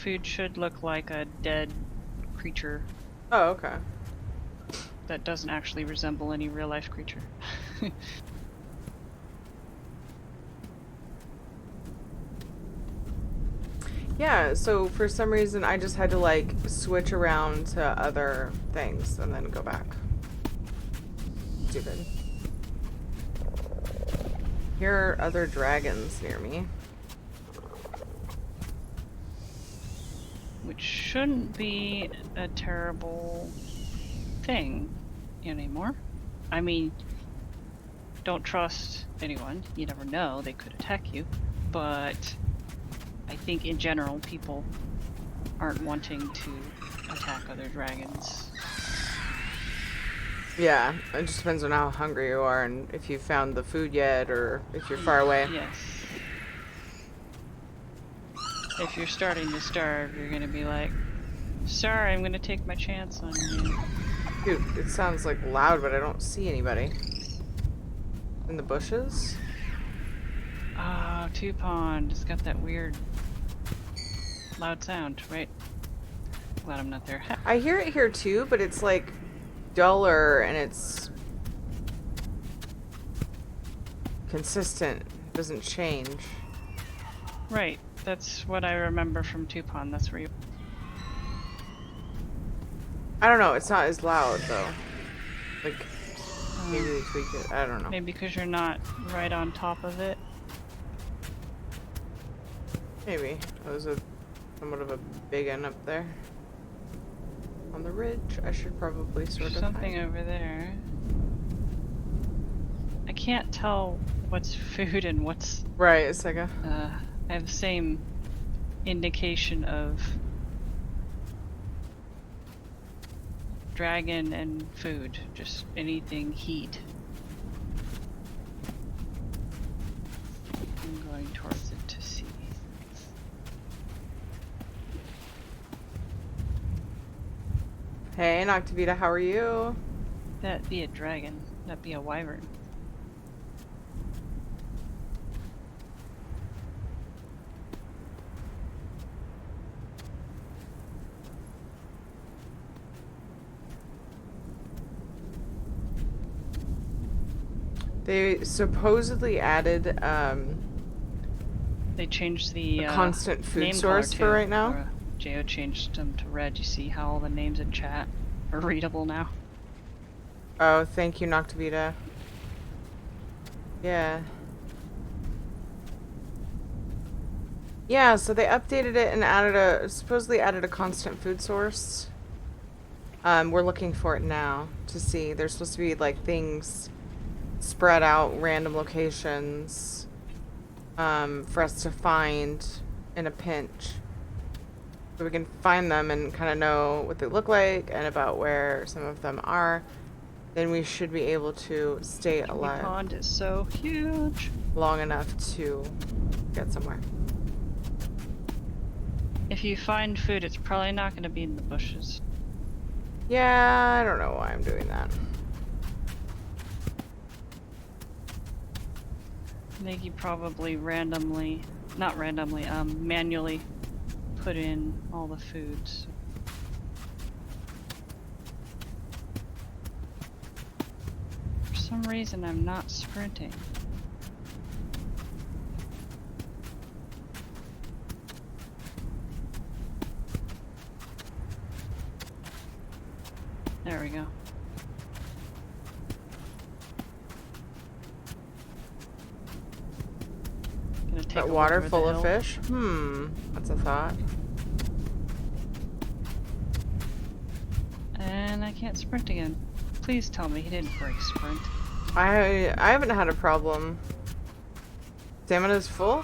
food should look like a dead creature Oh, okay. that doesn't actually resemble any real life creature. Yeah, so for some reason I just had to like switch around to other things and then go back. Stupid. Here are other dragons near me. Which shouldn't be a terrible thing anymore. I mean, don't trust anyone. You never know, they could attack you. But I think in general, people aren't wanting to attack other dragons. Yeah, it just depends on how hungry you are and if you found the food yet or if you're far away. Yes. If you're starting to starve, you're gonna be like, sorry, I'm gonna take my chance on you. Dude, it sounds like loud, but I don't see anybody. In the bushes? Oh, Two Pond. It's got that weird loud sound, right? Glad I'm not there. I hear it here too, but it's like duller and it's consistent. It doesn't change. Right. That's what I remember from Two Pond. That's where you... I don't know, it's not as loud though. Like, maybe they tweak it. I don't know. Maybe because you're not right on top of it. Maybe. There's a somewhat of a big one up there. On the ridge, I should probably sort of Something hide. over there. I can't tell what's food and what's... Right, it's like a... I have the same indication of dragon and food. Just anything heat. I'm going towards it to see. Hey, Noctavita, how are you? That'd be a dragon. That'd be a wyvern. They supposedly added They changed the a constant food name source color for too. right now. Geo changed them to red. You see how all the names in chat are readable now? Oh, thank you, Noctavita. Yeah. Yeah, so they updated it and supposedly added a constant food source. We're looking for it now to see. There's supposed to be like things spread out, random locations, for us to find in a pinch. So we can find them and kind of know what they look like and about where some of them are. Then we should be able to stay The alive pond is so huge. long enough to get somewhere. If you find food, it's probably not going to be in the bushes. Yeah, I don't know why I'm doing that. I think you probably manually put in all the foods. For some reason, I'm not sprinting. There we go. Gonna take That a water look over full the of hill. fish? That's a thought. And I can't sprint again. Please tell me he didn't break sprint. I haven't had a problem. Stamina's full?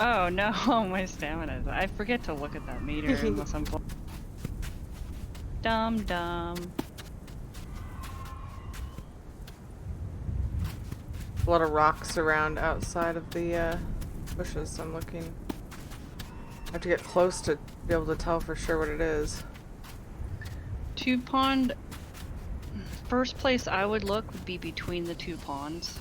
Oh no, my stamina. I forget to look at that meter unless I'm dumb. A lot of rocks around outside of the bushes. I'm looking. I have to get close to be able to tell for sure what it is. Two Pond. First place I would look would be between the two ponds.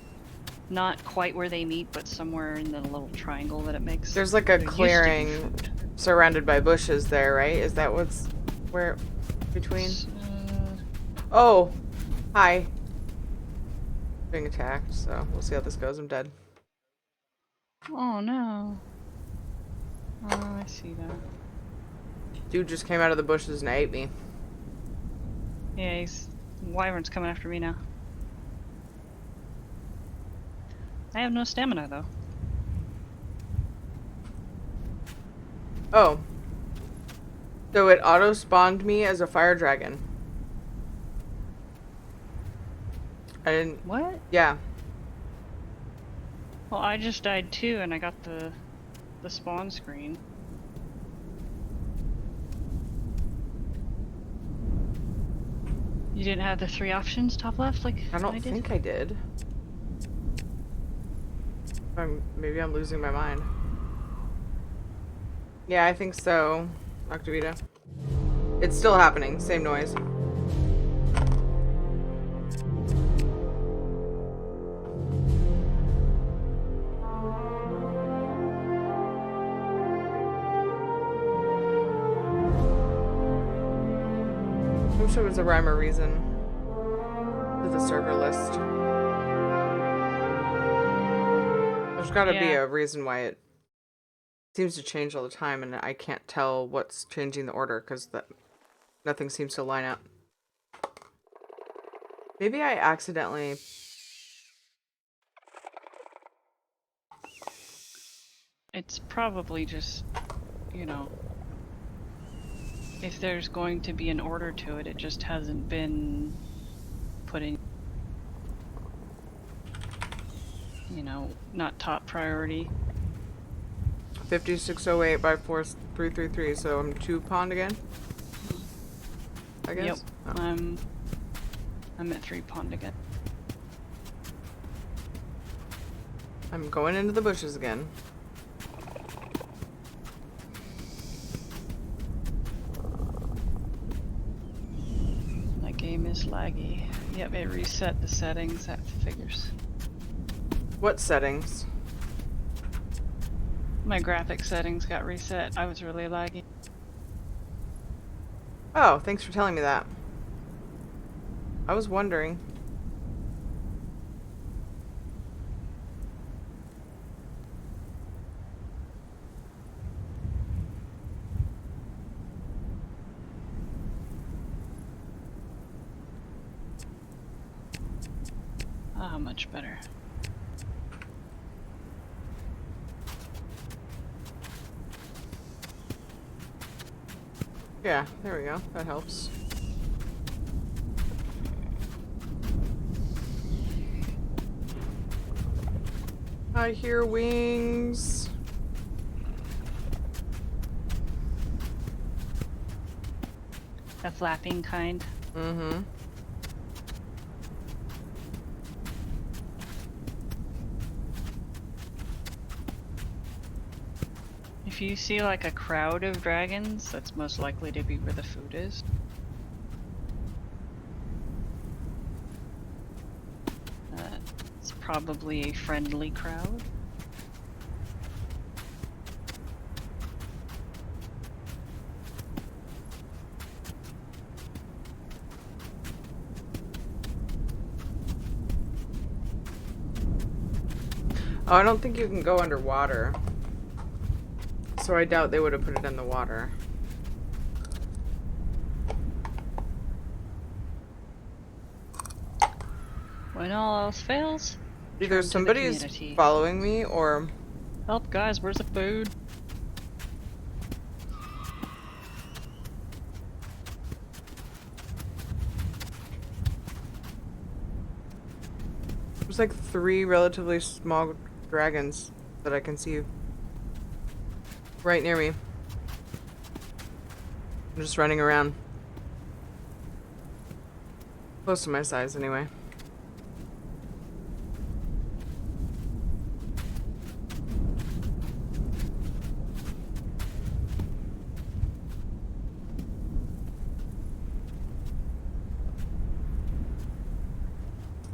not quite where they meet, but somewhere in the little triangle that it makes. There's like a There used to be clearing food. surrounded by bushes there, right? Is that what's where between? Uh, Oh, hi. Being attacked, so we'll see how this goes. I'm dead. oh no. Oh, I see that. Dude just came out of the bushes and ate me. Yeah, Wyvern's coming after me now. I have no stamina though. Oh. So it auto-spawned me as a fire dragon. I didn't... What? Yeah. Well, I just died too, and I got the spawn screen. You didn't have the 3 options top left like I don't did? think I did. Maybe I'm losing my mind. Yeah, I think so, Octavita. It's still happening. Same noise. I wish there was a rhyme or reason to the server list. There's gotta be a reason why it seems to change all the time, and I can't tell what's changing the order because nothing seems to line up. Maybe I accidentally... It's probably just, you know, if there's going to be an order to it, it just hasn't been put in, you know, not top priority. 5608 by 4333, so I'm 2 pond again? I guess? Yep. Oh. I'm at 3 pond again. I'm going into the bushes again. My game is laggy. Yep, it reset the settings. That figures. What settings? My graphic settings got reset. I was really laggy. Oh, thanks for telling me that. I was wondering. Ah, much better. Yeah, there we go. That helps. I hear wings. The flapping kind. Mm-hmm. If you see like a crowd of dragons, that's most likely to be where the food is. It's probably a friendly crowd. Oh, I don't think you can go underwater. So I doubt they would have put it in the water. When all else fails, Either turn to the somebody's community. following me or... Help, guys, where's the food? There's like 3 relatively small dragons that I can see right near me. I'm just running around. Close to my size anyway.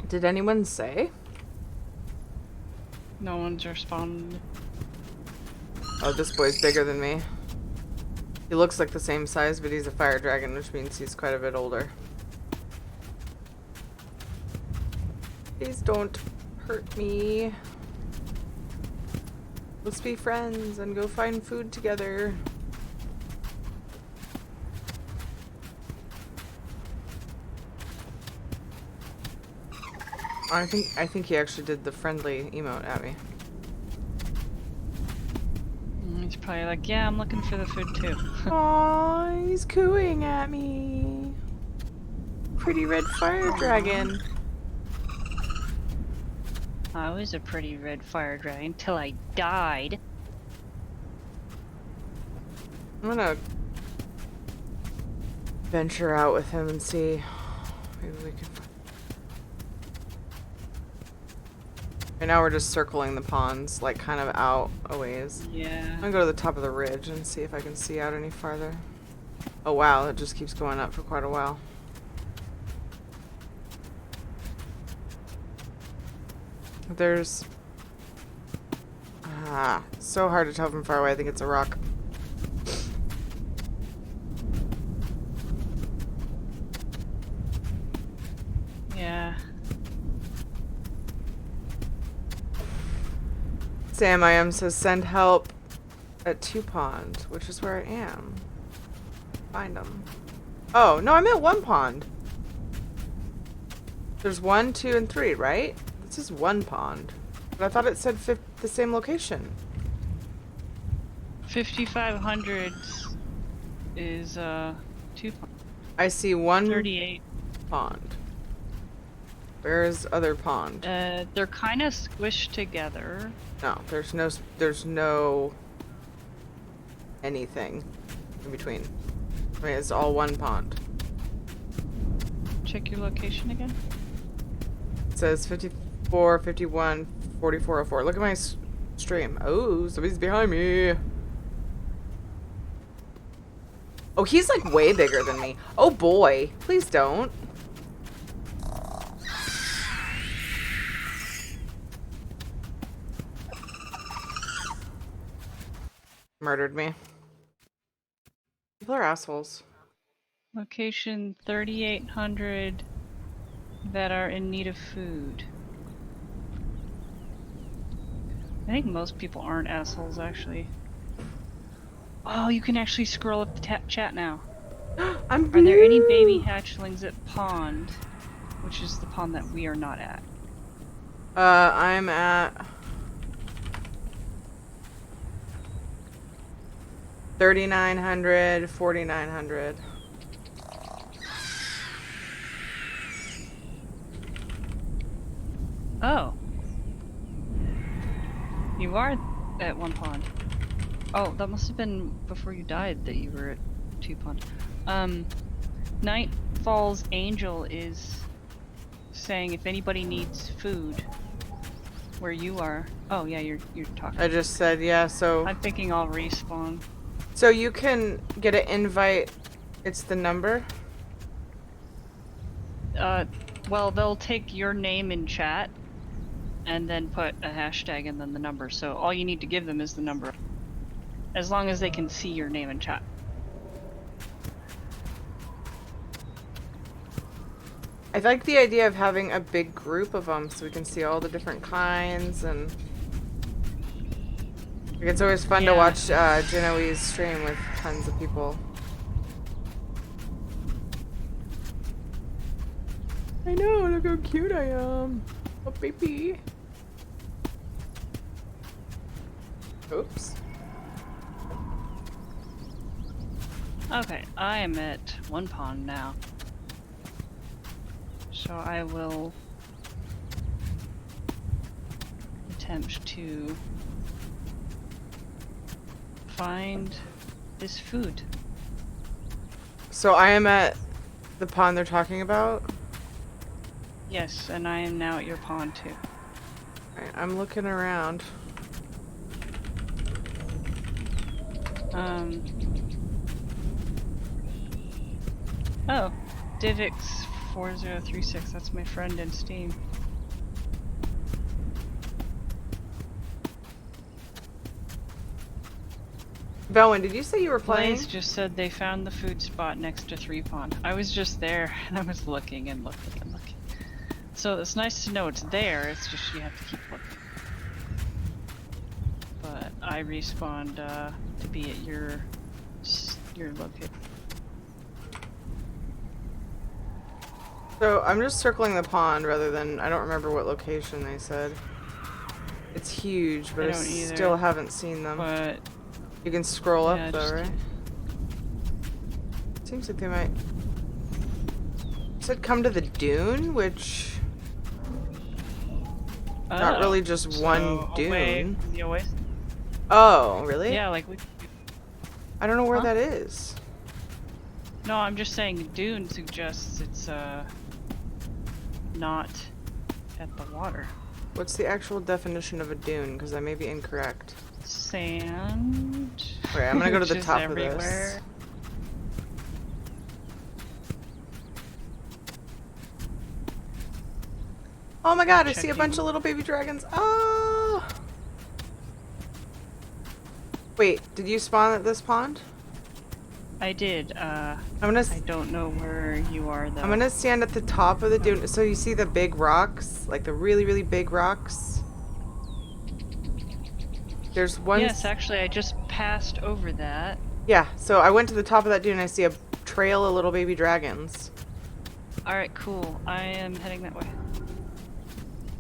Did anyone say? No one's responded. Oh, this boy's bigger than me. He looks like the same size, but he's a fire dragon, which means he's quite a bit older. Please don't hurt me. Let's be friends and go find food together. I think he actually did the friendly emote at me. He's probably like, yeah, I'm looking for the food too. Aww, he's cooing at me. Pretty red fire dragon. I was a pretty red fire dragon till I died. I'm gonna venture out with him and see. Maybe we can. Right now we're just circling the ponds, like kind of out a ways. Yeah. I'm gonna go to the top of the ridge and see if I can see out any farther. Oh wow, it just keeps going up for quite a while. There's... so hard to tell from far away. I think it's a rock. Yeah. Sam I am says send help at 2 Pond, which is where I am. Find them. Oh, no, I'm at 1 pond. There's 1, 2, and 3, right? This is 1 pond. But I thought it said the same location. 5500 is 2 I see 1 38. pond. Where's other pond? They're kind of squished together. No, there's no anything in between. I mean, it's all 1 pond. Check your location again. It says 54, 51, 4404. Look at my stream. Oh, somebody's behind me. Oh, he's like way bigger than me. Oh boy, please don't. Murdered me. People are assholes. Location 3800 that are in need of food. I think most people aren't assholes, actually. Oh, you can actually scroll up the chat now. I'm Are there any blue. baby hatchlings at pond? Which is the pond that we are not at. I'm at 3900, 4900. Oh. You are at 1 pond. Oh, that must have been before you died that you were at 2 pond. Night Falls Angel is saying if anybody needs food where you are. Oh yeah, you're talking. I just said yeah, so I'm thinking I'll respawn. so you can get an invite. It's the number. Well, they'll take your name in chat and then put a hashtag and then the number. So all you need to give them is the number. As long as they can see your name in chat. I like the idea of having a big group of them so we can see all the different kinds and it's always fun to Yeah. watch Genoe's stream with tons of people. I know, look how cute I am. Oh, baby. Oops. Okay, I am at 1 pond now. So I will attempt to find this food. So I am at the pond they're talking about. Yes, and I am now at your pond too. Alright, I'm looking around. Oh, Divix4036, that's my friend in Steam. Velwyn, did you say you were playing? Blaze just said they found the food spot next to 3 Pond. I was just there and I was looking and looking and looking. So it's nice to know it's there, it's just you have to keep looking. But I respawned to be at your location. So I'm just circling the pond rather than, I don't remember what location they said. It's huge, but I don't either, still haven't seen them. But You can scroll yeah, up though, just right? Seems like they might. It said come to the dune, which not really just one away dune. from the oasis. Oh, really? Yeah, like we. I don't know where Huh? that is. No, I'm just saying dune suggests it's not at the water. What's the actual definition of a dune? Because I may be incorrect. Sand. Wait, I'm gonna go to which the is top everywhere. of this. Oh my god, I see a bunch Checking. of little baby dragons. Oh! Wait, did you spawn at this pond? I did. I'm gonna I don't know where you are though. I'm gonna stand at the top of the dune. So you see the big rocks? Like the really, really big rocks? There's one. Yes, actually, I just passed over that. Yeah, so I went to the top of that dune and I see a trail of little baby dragons. All right, cool. I am heading that way.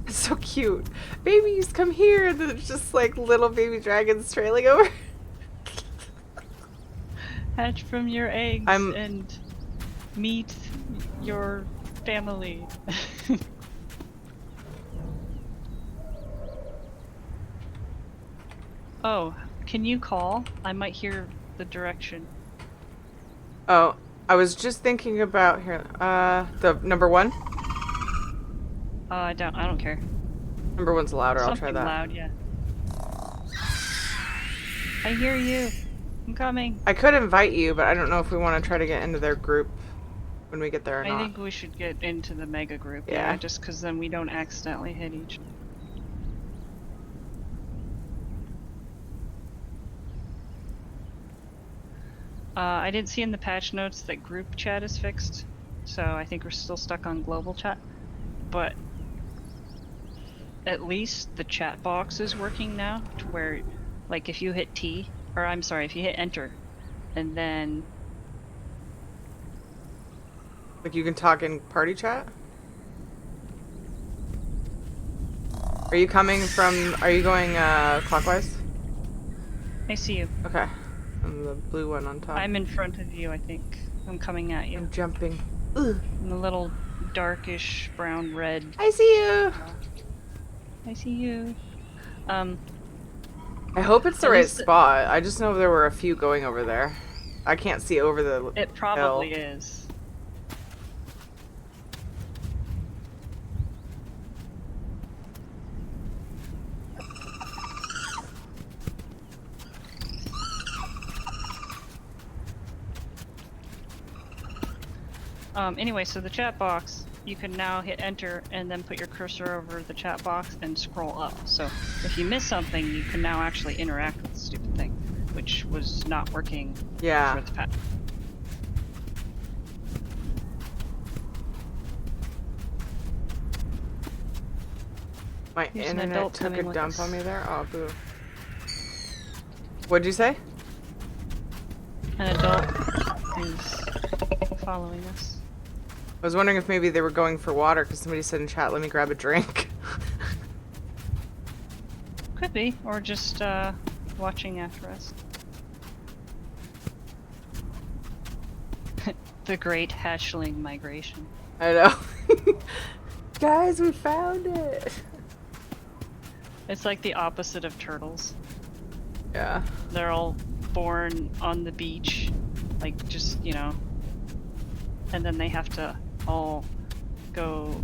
It's so cute. Babies, come here. And there's just like little baby dragons trailing over. Hatch from your eggs I'm- and meet your family. Oh, can you call? I might hear the direction. Oh, I was just thinking about here. The number one? I don't care. Number one's louder. I'll Something try that. loud, yeah. I hear you. I'm coming. I could invite you, but I don't know if we want to try to get into their group when we get there or I not. think we should get into the mega group. Yeah. Just because then we don't accidentally hit each. I didn't see in the patch notes that group chat is fixed, so I think we're still stuck on global chat. But at least the chat box is working now, to where, like, if you hit T, or I'm sorry, if you hit enter, and then Like you can talk in party chat? Are you coming from, are you going clockwise? I see you. Okay. I'm the blue one on top. I'm in front of you, I think. I'm coming at you. I'm jumping. Ugh. I'm a little darkish brown red. I see you. I see you. I hope it's the At right least spot. I just know there were a few going over there. I can't see over the It probably hill. is. Anyway, so the chat box, you can now hit enter and then put your cursor over the chat box and scroll up. So if you miss something, you can now actually interact with the stupid thing, which was not working Yeah. for the patch. My There's an internet adult took a coming with dump us. on me there. Oh, boo. What'd you say? An adult is following us. I was wondering if maybe they were going for water because somebody said in chat, let me grab a drink. Could be, or just watching after us. The Great Hatchling Migration. I know. Guys, we found it. It's like the opposite of turtles. Yeah. They're all born on the beach, like just, you know, and then they have to all go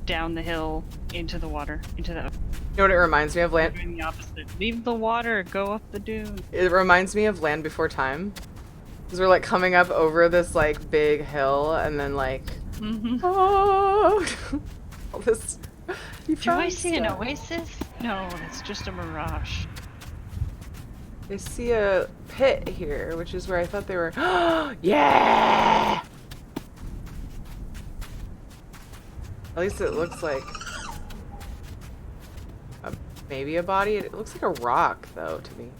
down the hill into the water, into the. You know what it reminds me of? They're Land. doing the opposite. Leave the water, go up the dune. It reminds me of Land Before Time. Because we're like coming up over this like big hill and then like, Mm-hmm. oh, all this. You Do I found see an stuff. oasis? No, it's just a mirage. I see a pit here, which is where I thought they were. Yeah! At least it looks like maybe a body. It looks like a rock, though, to me.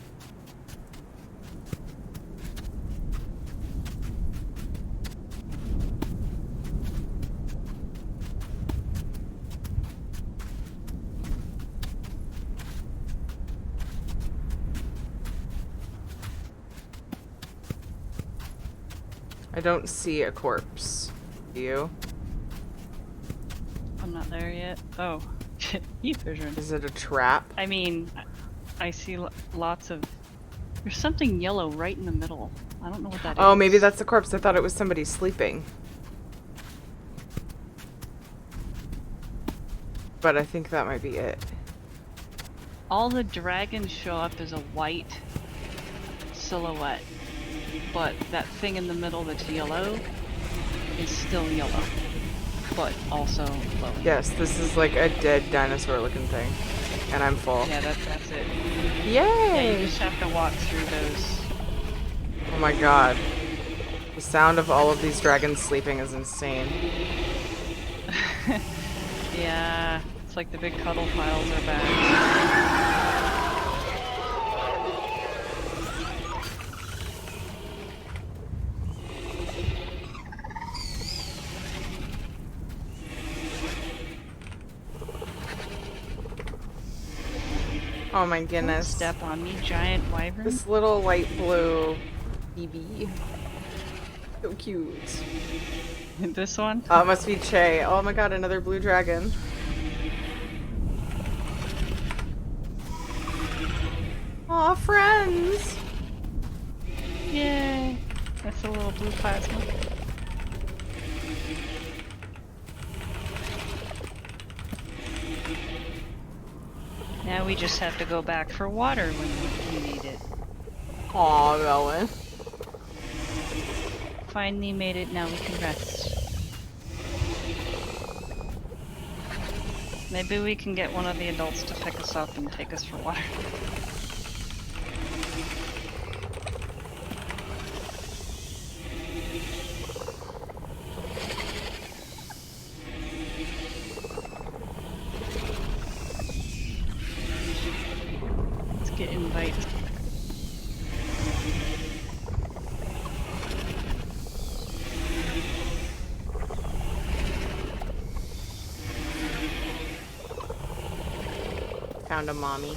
I don't see a corpse. Do you? I'm not there yet. Oh, heat vision. Is it a trap? I mean, I see lots of. There's something yellow right in the middle. I don't know what that is. Oh, maybe that's the corpse. I thought it was somebody sleeping. But I think that might be it. All the dragons show up as a white silhouette, but that thing in the middle that's yellow is still yellow, but also glowing. Yes, this is like a dead dinosaur looking thing. And I'm full. Yeah, that's it. Yay! Yeah, you just have to walk through those. Oh my god. The sound of all of these dragons sleeping is insane. Yeah, it's like the big cuddle piles are back. Oh my Don't goodness. step on me, giant wyvern. This little light blue BB. So cute. This one? Oh, it must be Che. Oh my god, another blue dragon. Aw, friends! Yay! That's a little blue plasma. Now we just have to go back for water when we need it. Aw, Rowan. Finally made it, now we can rest. Maybe we can get one of the adults to pick us up and take us for water. Let's get invites. Found a mommy.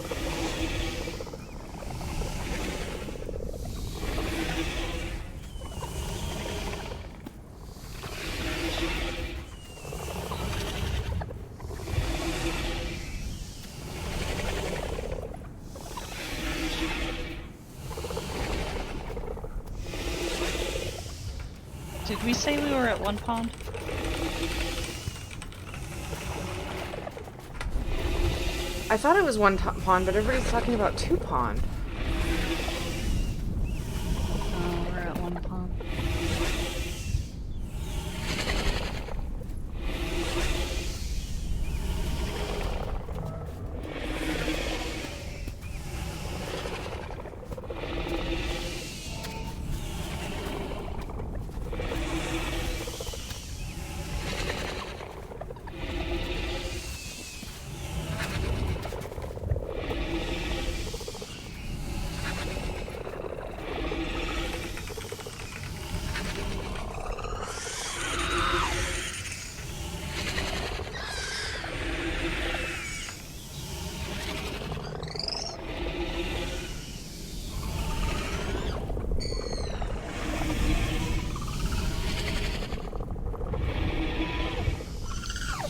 Did we say we were at one pond? I thought it was one pond, but everybody's talking about two pond. Oh, we're at one pond.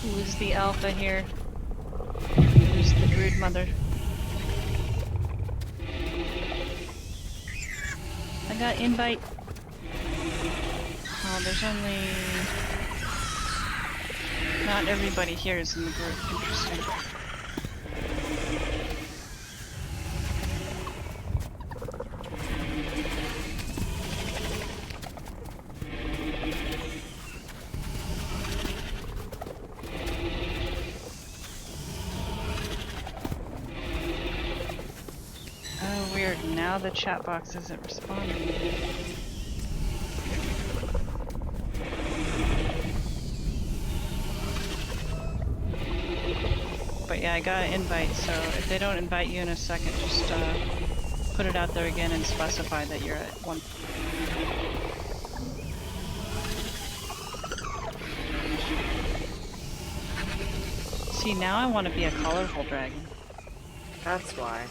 Who is the alpha here? Who's the brood mother? I got invite. Oh, there's only... Not everybody here is in the group. Interesting. Oh, weird. Now now the chat box isn't responding. But yeah, I got an invite, so if they don't invite you in a second, just put it out there again and specify that you're at one. See, now I want to be a colorful dragon. That's why.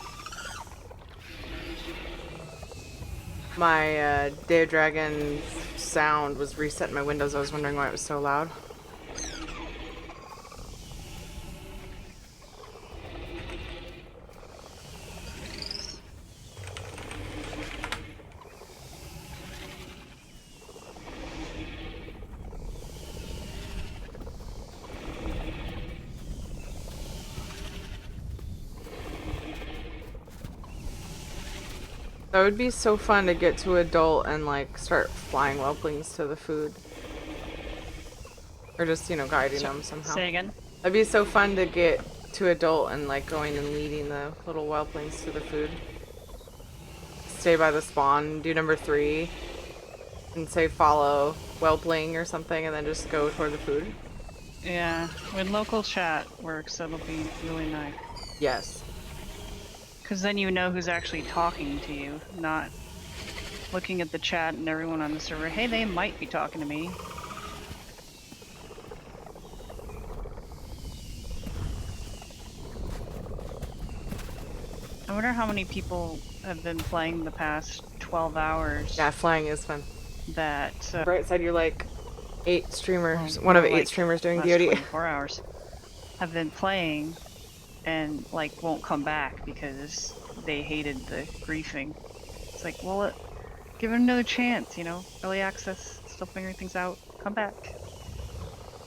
My Day of Dragon sound was reset in my Windows. I was wondering why it was so loud. That would be so fun to get to adult and like start flying whelplings to the food. Or just, you know, guiding them somehow. Say again? That'd be so fun to get to adult and like going and leading the little whelplings to the food. Stay by the spawn, do number 3, and say follow whelpling or something, and then just go toward the food. Yeah, when local chat works, that'll be really nice. Yes. Because then you know who's actually talking to you, not looking at the chat and everyone on the server. Hey, they might be talking to me. I wonder how many people have been playing the past 12 hours. Yeah, flying is fun. That Bright side, you're like 8 streamers, well, one of more 8 like streamers doing last DoD. 24 hours have been playing and like won't come back because they hated the griefing. It's like, well, give it another chance, you know? Early access, still figuring things out. Come back.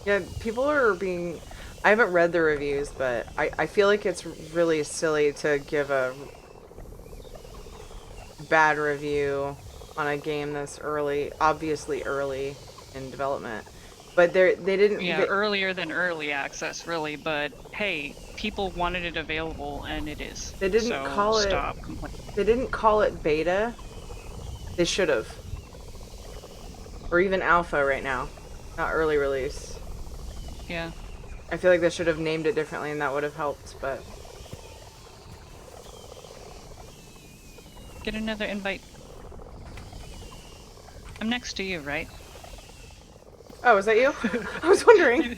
Yeah, people are being... I haven't read the reviews, but I feel like it's really silly to give a bad review on a game that's early, obviously early in development. But they didn't... Yeah, earlier than early access, really, but hey, people wanted it available, and it is. They didn't so call it... stop complaining. They didn't call it beta. They should have. Or even alpha right now. Not early release. Yeah. I feel like they should have named it differently and that would have helped, but... Get another invite. I'm next to you, right? Oh, is that you? I was wondering.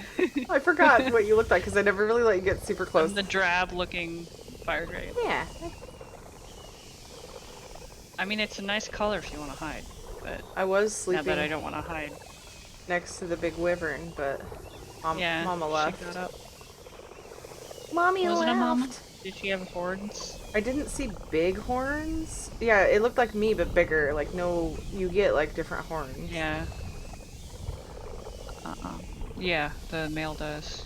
I forgot what you looked like because I never really let you get super close. I'm the drab-looking fire dragon. Yeah. I mean, it's a nice color if you want to hide, but I was now sleeping that I don't want to hide. next to the big wyvern, but Yeah, Mama she left. got up. Mommy Was left. it a mama? Did she have horns? I didn't see big horns. Yeah, it looked like me, but bigger. Like, no, you get, like, different horns. Yeah. Yeah, the male does.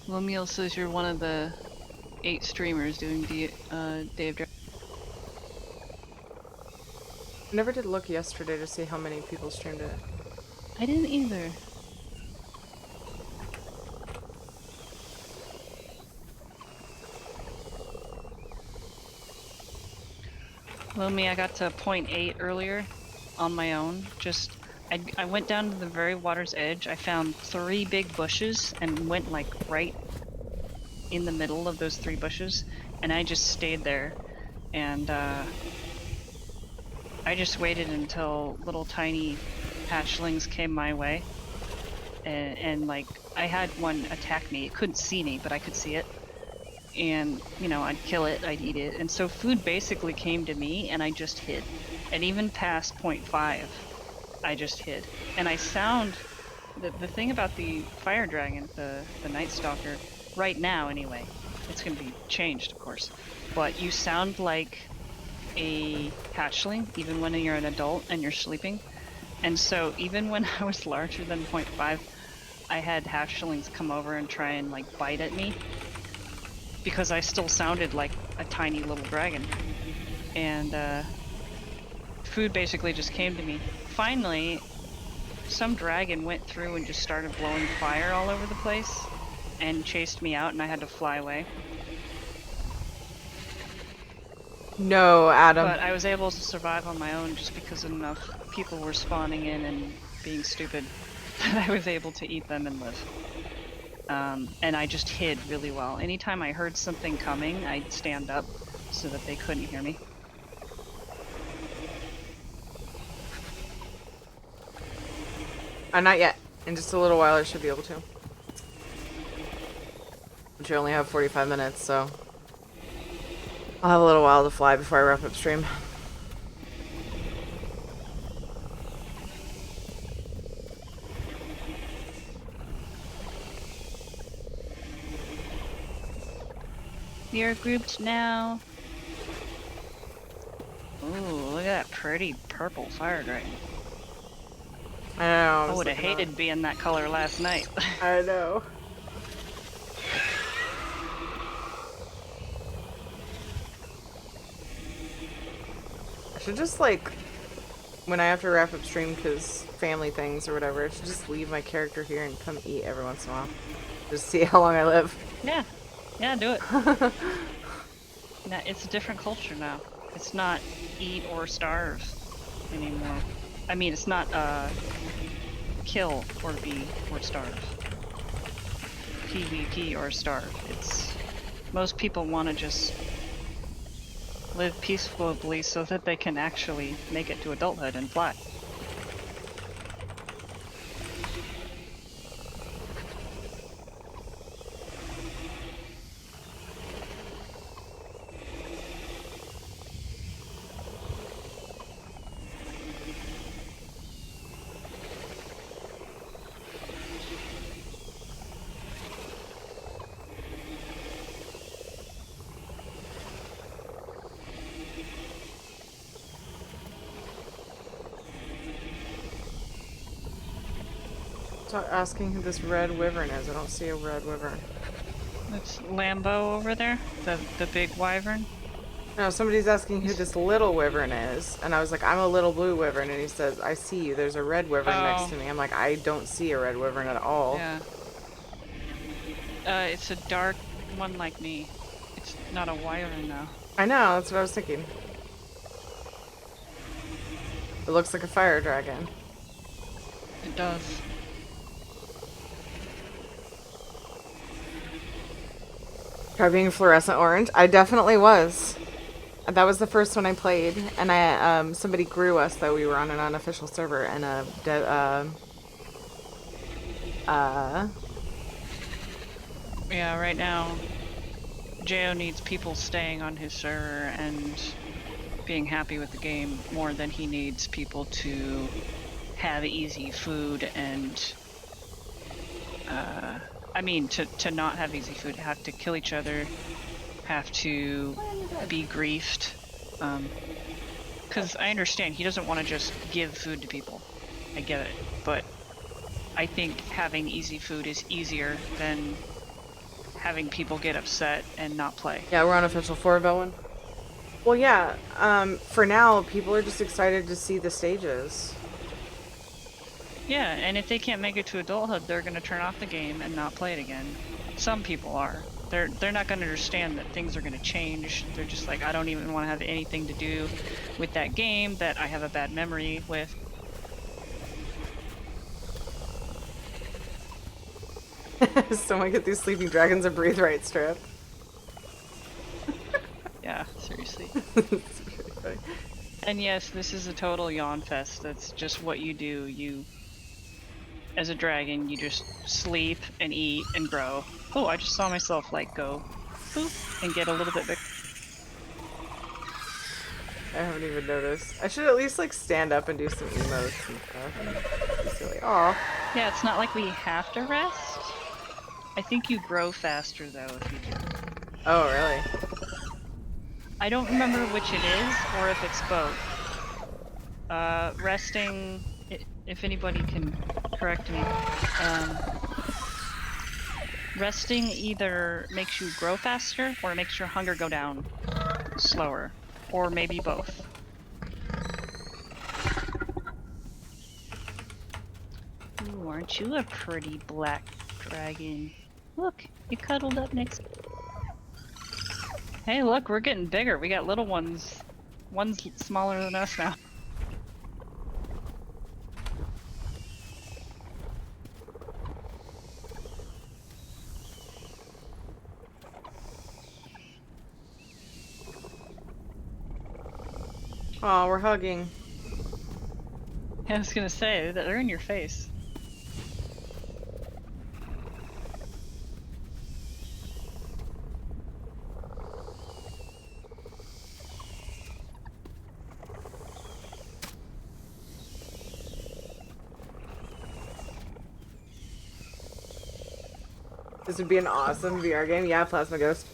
Lemuel says you're one of the 8 streamers doing Day of Dragon. I never did look yesterday to see how many people streamed it. I didn't either. Lomi, I got to point 8 earlier on my own. Just, I went down to the very water's edge. I found 3 big bushes and went like right in the middle of those 3 bushes. And I just stayed there. And I just waited until little tiny hatchlings came my way. And like, I had one attack me. It couldn't see me, but I could see it. And, you know, I'd kill it, I'd eat it. And so food basically came to me, and I just hid. And even past 0.5, I just hid. And I sound... The thing about the fire dragon, the Night Stalker, right now anyway, it's going to be changed, of course, but you sound like a hatchling, even when you're an adult and you're sleeping. And so even when I was larger than 0.5, I had hatchlings come over and try and, like, bite at me, because I still sounded like a tiny little dragon. And food basically just came to me. Finally, some dragon went through and just started blowing fire all over the place and chased me out, and I had to fly away. No, Adam. But I was able to survive on my own just because enough people were spawning in and being stupid that I was able to eat them and live. And I just hid really well. Anytime I heard something coming, I'd stand up so that they couldn't hear me. Not yet. In just a little while, I should be able to. But you only have 45 minutes, so I'll have a little while to fly before I wrap up stream. We are grouped now. Ooh, look at that pretty purple fire dragon. I know. I would have hated being that color last night. I know. I should just, like, when I have to wrap up stream because family things or whatever, I should just leave my character here and come eat every once in a while. Just see how long I live. Yeah. Yeah, do it. Now, it's a different culture now. It's not eat or starve anymore. I mean, it's not kill or be or starve. PvP or starve. It's most people want to just live peacefully so that they can actually make it to adulthood and fly. Stop asking who this red wyvern is. I don't see a red wyvern. That's Lambo over there, the big wyvern. No, somebody's asking who this little wyvern is, and I was like, I'm a little blue wyvern, and he says, I see you, there's a red wyvern next to me. I'm like, I don't see a red wyvern at all. Yeah. It's a dark one like me. It's not a wyvern though. I know, that's what I was thinking. It looks like a fire dragon. It does. Try being fluorescent orange. I definitely was. That was the first one I played, and I somebody grew us though. We were on an unofficial server, and Yeah, right now, Jo needs people staying on his server and being happy with the game more than he needs people to have easy food and, I mean, to not have easy food, have to kill each other, have to be griefed. Because I understand he doesn't want to just give food to people. I get it. But I think having easy food is easier than having people get upset and not play. Yeah, we're on official 4, Belwyn. Well, yeah. For now, people are just excited to see the stages. Yeah, and if they can't make it to adulthood, they're going to turn off the game and not play it again. Some people are. They're not going to understand that things are going to change. They're just like, I don't even want to have anything to do with that game that I have a bad memory with. Someone get these sleeping dragons a breathe right strip. Yeah, seriously. It's really funny. And yes, this is a total yawn fest. That's just what you do. You, as a dragon, you just sleep and eat and grow. Oh, I just saw myself like go boop and get a little bit bigger. I haven't even noticed. I should at least like stand up and do some emotes and stuff. Be silly. Aw. Yeah, it's not like we have to rest. I think you grow faster though if you do. Oh, really? I don't remember which it is or if it's both. Resting, if anybody can correct me, resting either makes you grow faster or makes your hunger go down slower, or maybe both. aren't you a pretty black dragon? Look, you cuddled up next. Hey, look, we're getting bigger. We got little ones. One's smaller than us now. Oh, we're hugging. I was gonna say, they're in your face. This would be an awesome VR game. Yeah, Plasma Ghost.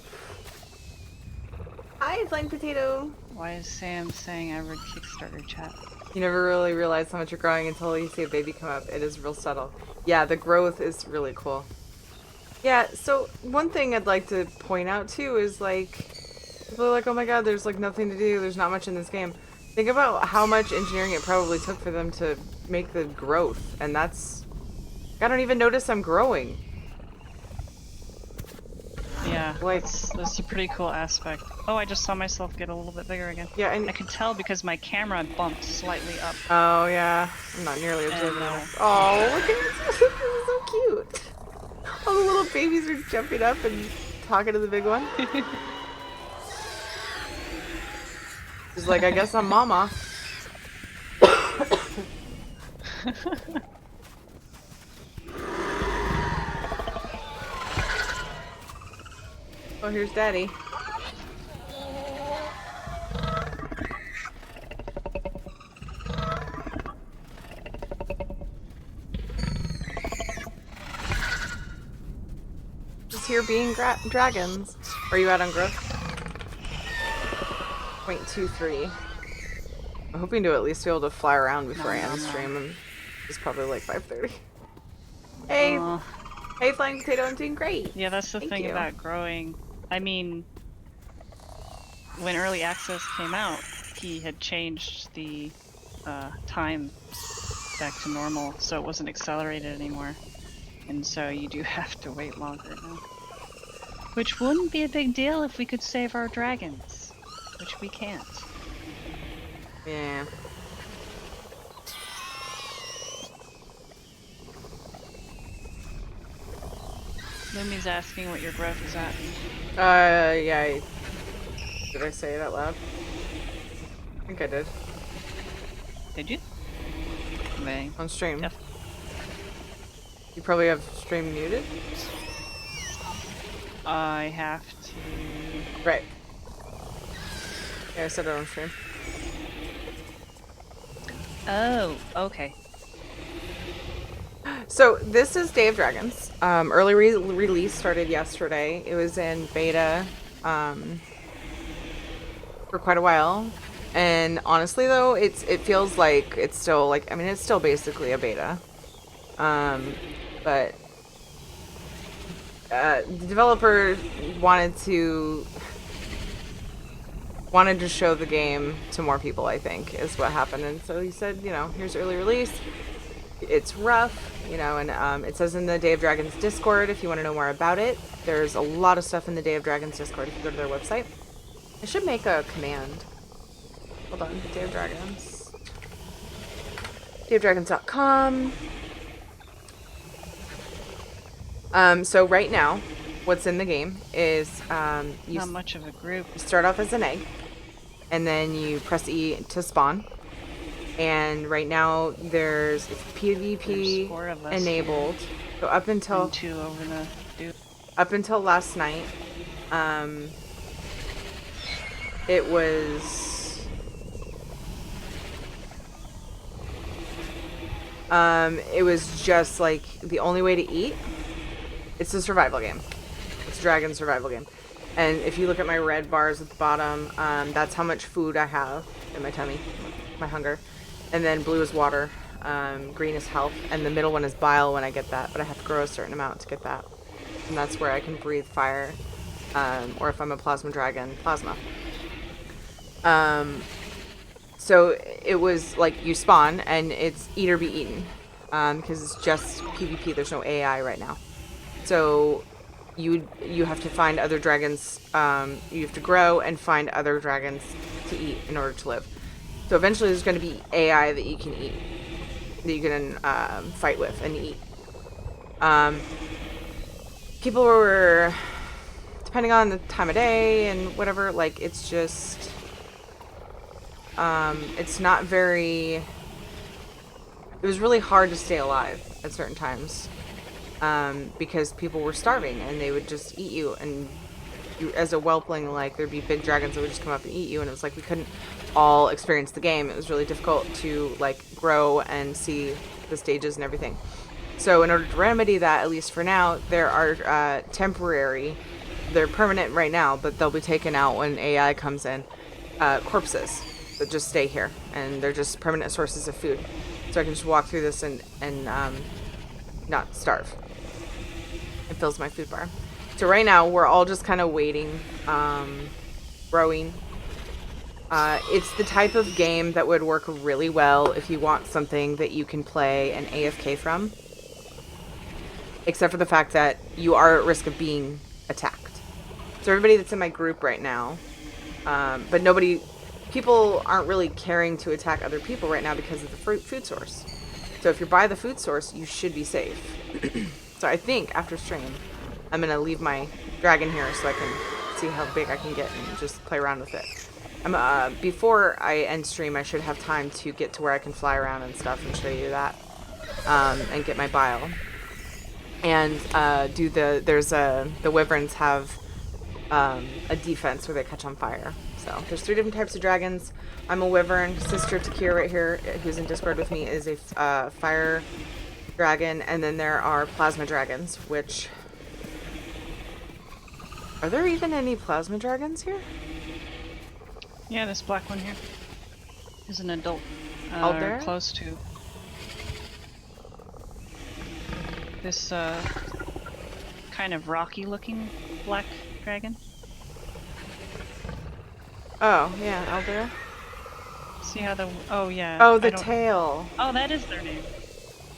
Hi, Flying Potato. Why is Sam saying I read Kickstarter chat? You never really realize how much you're growing until you see a baby come up. It is real subtle. Yeah, the growth is really cool. Yeah, so one thing I'd like to point out too is like, people are like, oh my god, there's like nothing to do, there's not much in this game. Think about how much engineering it probably took for them to make the growth, and that's... I don't even notice I'm growing. Yeah, Like- that's a pretty cool aspect. Oh, I just saw myself get a little bit bigger again. Yeah, and... I could tell because my camera bumped slightly up. Oh yeah, I'm not nearly observant And, enough. Oh, look at this! This is so cute! All the little babies are jumping up and talking to the big one. She's like, I guess I'm mama. Oh, here's Daddy. Just here being dragons. Are you out on growth? 0.23. I'm hoping to at least be able to fly around before I end stream, and it's probably like 5:30. Hey, hey, Flying Potato, I'm doing great. Yeah, that's the Thank thing you. about growing. I mean, when early access came out, he had changed the time back to normal, so it wasn't accelerated anymore. And so you do have to wait longer now. Which wouldn't be a big deal if we could save our dragons. Which we can't. Yeah. Lumi's asking what your growth is at. Yeah. Did I say it out loud? I think I did. Did you? May. On stream. Yep. You probably have stream muted? I have to... Right. Yeah, I said it on stream. Oh, okay. So this is Day of Dragons. Early release started yesterday. It was in beta for quite a while, and honestly though, it feels like it's still like, I mean, it's still basically a beta, but the developer wanted to show the game to more people, I think, is what happened. And so he said, you know, here's early release. It's rough, you know, and it says in the Day of Dragons Discord, if you want to know more about it, there's a lot of stuff in the Day of Dragons Discord if you go to their website. I should make a command. Hold on, Day of Dragons. DayofDragons.com. So right now, what's in the game is you Not much of a group. start off as an egg, and then you press E to spawn. And right now it's PvP There's 4 of us enabled. So up until and 2 over the dude. up until last night, it was just like the only way to eat. It's a survival game. It's a dragon survival game. And if you look at my red bars at the bottom, that's how much food I have in my tummy, my hunger. And then blue is water, green is health, and the middle one is bile when I get that, but I have to grow a certain amount to get that. And that's where I can breathe fire, or if I'm a plasma dragon, plasma. So it was like you spawn, and it's eat or be eaten. because it's just PvP. There's no AI right now. So you have to find other dragons. You have to grow and find other dragons to eat in order to live. So eventually there's going to be AI that you can eat, that you can fight with and eat. People were, depending on the time of day and whatever, like, it's just, it's not very, it was really hard to stay alive at certain times, because people were starving and they would just eat you, and you, as a whelpling, like, there'd be big dragons that would just come up and eat you, and it was like we couldn't all experience the game. It was really difficult to, like, grow and see the stages and everything. So in order to remedy that, at least for now, there are temporary, they're permanent right now, but they'll be taken out when AI comes in, corpses that just stay here, and they're just permanent sources of food. So I can just walk through this and not starve. It fills my food bar. So right now, we're all just kind of waiting, growing. It's the type of game that would work really well if you want something that you can play an AFK from. Except for the fact that you are at risk of being attacked. So everybody that's in my group right now, but people aren't really caring to attack other people right now because of the food source. So if you're by the food source, you should be safe. So I think after stream, I'm going to leave my dragon here so I can see how big I can get and just play around with it. Before I end stream, I should have time to get to where I can fly around and stuff and show you that, and get my bile. And the wyverns have a defense where they catch on fire. So there's 3 different types of dragons. I'm a wyvern. Sister Takir right here, who's in Discord with me, is a fire dragon. And then there are plasma dragons, which... Are there even any plasma dragons here? Yeah, this black one here is an adult. Alder? Close to. This kind of rocky looking black dragon. Oh, yeah, Elder. See how the... Oh, yeah. Oh, the tail. Oh, that is their name.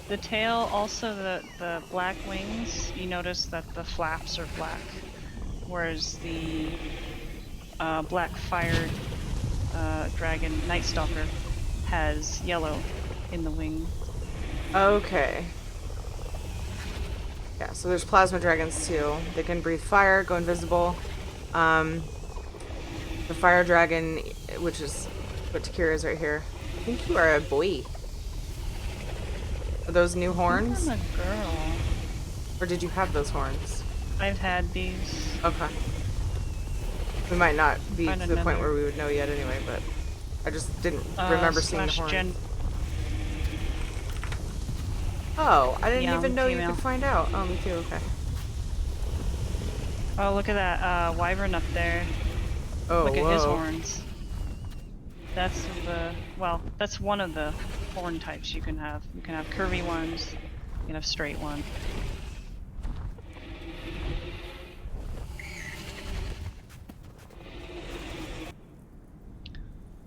The tail, also the black wings, you notice that the flaps are black. Whereas the black fired dragon, Night Stalker, has yellow in the wing. Okay. Yeah, so there's plasma dragons too. They can breathe fire, go invisible. The fire dragon, which is what Takira is right here. I think you are a boy. Are those new horns? I'm a girl. Or did you have those horns? I've had these. Okay. We might not be Find to the point another. where we would know yet anyway, but I just didn't remember seeing the horns. Gen Oh, I didn't Young even know you female. could find out. Oh, me too, okay. Oh, look at that wyvern up there. Oh, Look at whoa. his horns. That's that's one of the horn types you can have. You can have curvy ones, you can have straight ones.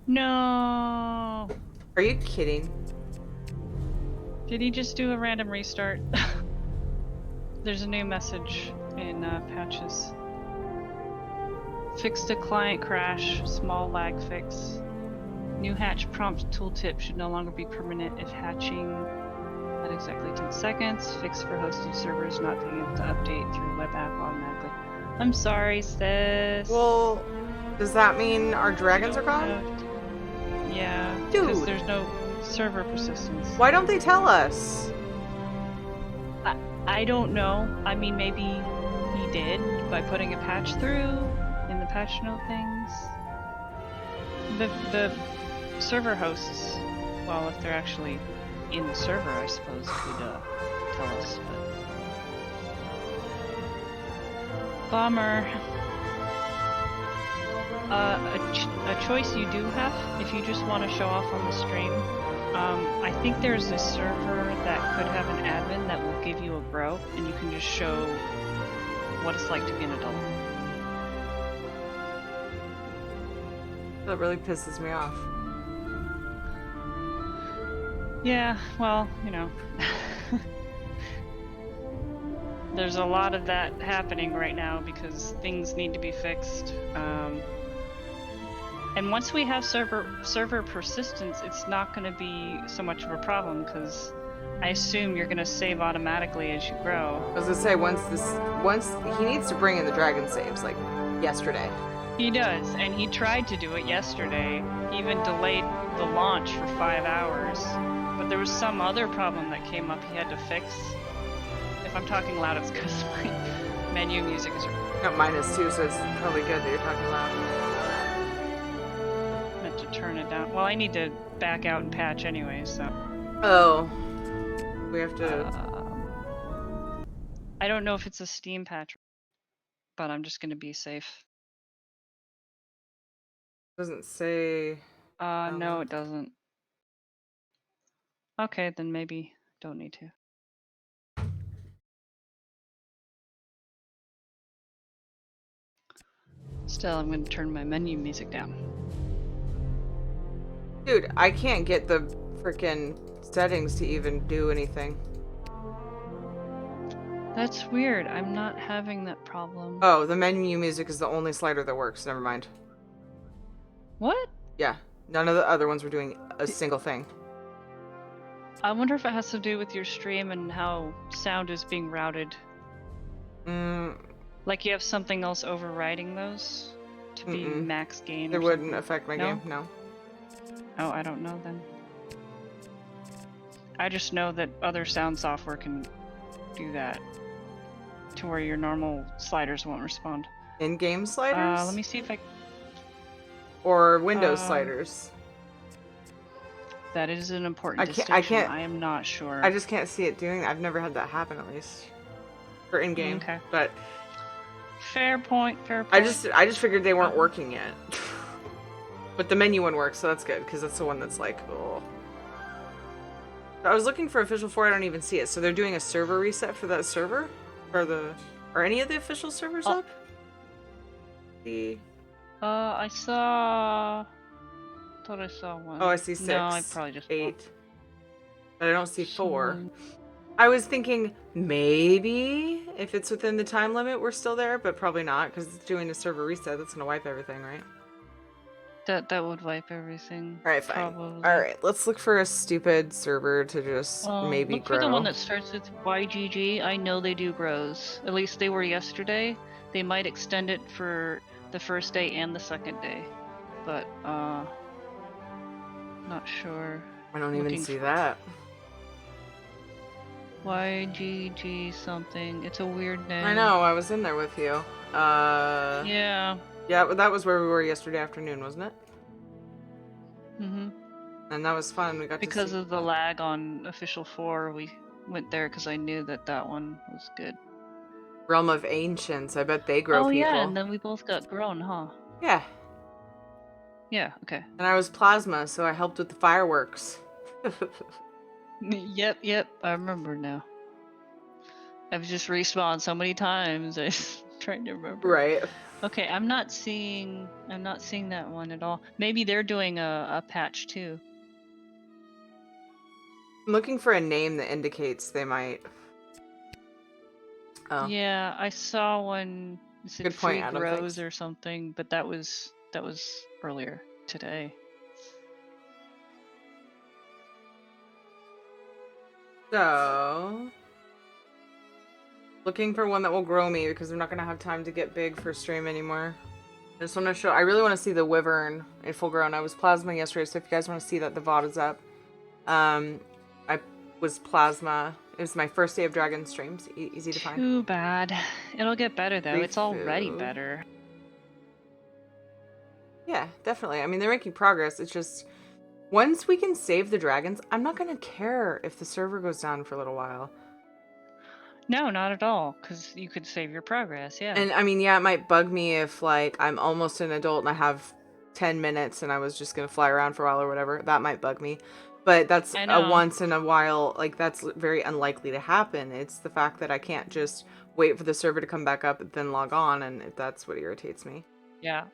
No! Are you kidding? Did he just do a random restart? There's a new message in patches. Fixed a client crash, small lag fix. New hatch prompt tooltip should no longer be permanent if hatching at exactly 10 seconds. Fix for hosted servers not being able to update through web app automatically. I'm sorry, sis. Well, does that mean our dragons are gone? Yeah, because Dude. there's no server persistence. Why don't they tell us? I don't know. I mean, maybe he did by putting a patch through in the patch note things. The server hosts, well, if they're actually in the server, I suppose could tell us. But bummer. A choice you do have if you just want to show off on the stream. I think there's a server that could have an admin that will give you a grow, and you can just show what it's like to be an adult. That really pisses me off. Yeah, well, there's a lot of that happening right now because things need to be fixed. And once we have server persistence, it's not going to be so much of a problem because I assume you're going to save automatically as you grow. I was gonna say once he needs to bring in the dragon saves like yesterday. He does, and he tried to do it yesterday. He even delayed the launch for 5 hours. But there was some other problem that came up he had to fix. If I'm talking loud, it's because my menu music is No, mine is too, so it's probably good that you're talking loud. meant to turn it down. Well, I need to back out and patch anyway, so. Oh, we have to. I don't know if it's a Steam patch, but I'm just gonna be safe. Doesn't say. No, it doesn't. Okay, then maybe don't need to. Still, I'm gonna turn my menu music down. Dude, I can't get the freaking settings to even do anything. That's weird. I'm not having that problem. Oh, the menu music is the only slider that works. Never mind. What? Yeah, none of the other ones were doing a single thing. I wonder if it has to do with your stream and how sound is being routed. Like you have something else overriding those to be max gain. It or wouldn't something? affect my No? game. No. Oh, I don't know then. I just know that other sound software can do that to where your normal sliders won't respond. In-game sliders? Let me see if I. Or Windows sliders. That is an important I distinction. can't. I am not sure. I just can't see it doing that. I've never had that happen, at least for in-game. Okay. But fair point. Fair point. I just figured they weren't working yet. But the menu one works, so that's good because that's the one that's like, oh. I was looking for official 4. I don't even see it. So they're doing a server reset for that server, are any of the official servers up? I saw. Thought I saw one. Oh, I see 6. No, I probably just 8. But I don't see 4. I was thinking maybe if it's within the time limit, we're still there, but probably not because it's doing a server reset. That's gonna wipe everything, right? That would wipe everything. All right, fine. Probably. All right, let's look for a stupid server to just maybe look grow. for the one that starts with YGG. I know they do grows. At least they were yesterday. They might extend it for the first day and the second day, but not sure. I don't even see that. YGG something. It's a weird name. I know. I was in there with you. Yeah. Yeah, but that was where we were yesterday afternoon, wasn't it? Mhm. And that was fun. We got because to see of the lag on official 4. We went there because I knew that one was good. Realm of Ancients. I bet they grow people. Oh yeah, and then we both got grown, huh? Yeah. Yeah. Okay. And I was plasma, so I helped with the fireworks. Yep. I remember now. I've just respawned so many times. I'm trying to remember. Right. Okay, I'm not seeing that one at all. Maybe they're doing a patch too. I'm looking for a name that indicates they might. Oh. Yeah, I saw one. Is it Good point, Free Adam, Grows thanks. or something? But that was earlier today. So, looking for one that will grow me because I'm not gonna have time to get big for stream anymore. I just want to show. I really want to see the Wyvern in full grown. I was plasma yesterday, so if you guys want to see that, the VOD is up. I was plasma. It was my first day of dragon streams. Easy to find. Too bad. It'll get better though. It's already Refood. better. Yeah, definitely. I mean, they're making progress. It's just once we can save the dragons, I'm not gonna care if the server goes down for a little while. No, not at all, because you could save your progress, yeah. And I mean, yeah, it might bug me if like I'm almost an adult and I have 10 minutes and I was just gonna fly around for a while or whatever. That might bug me. But that's a once in a while, like that's very unlikely to happen. It's the fact that I can't just wait for the server to come back up and then log on, and that's what irritates me. Yeah.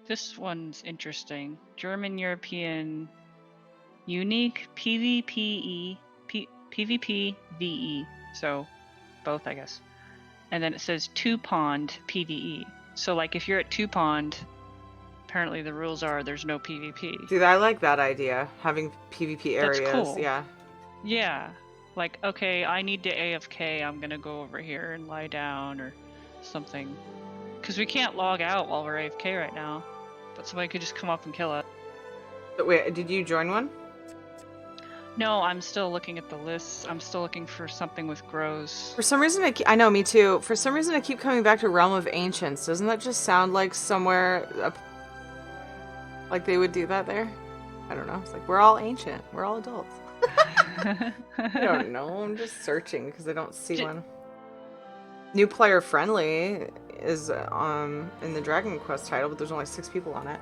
This one's interesting. German European unique PvPE, PvP VE, so both, I guess. And then it says 2-pond PvE. So, like, if you're at 2-pond, apparently the rules are there's no PvP. Dude, I like that idea. Having PvP areas. That's cool. Yeah. Yeah. Like, okay, I need to AFK, I'm gonna go over here and lie down or something. Because we can't log out while we're AFK right now. But somebody could just come up and kill us. But wait, did you join one? No, I'm still looking at the lists. I'm still looking for something with grows. For some reason, I know, me too. For some reason, I keep coming back to Realm of Ancients. Doesn't that just sound like somewhere up, like they would do that there? I don't know. It's like, we're all ancient. We're all adults. I don't know. I'm just searching because I don't see one. New player friendly is in the Dragon Quest title, but there's only 6 people on it.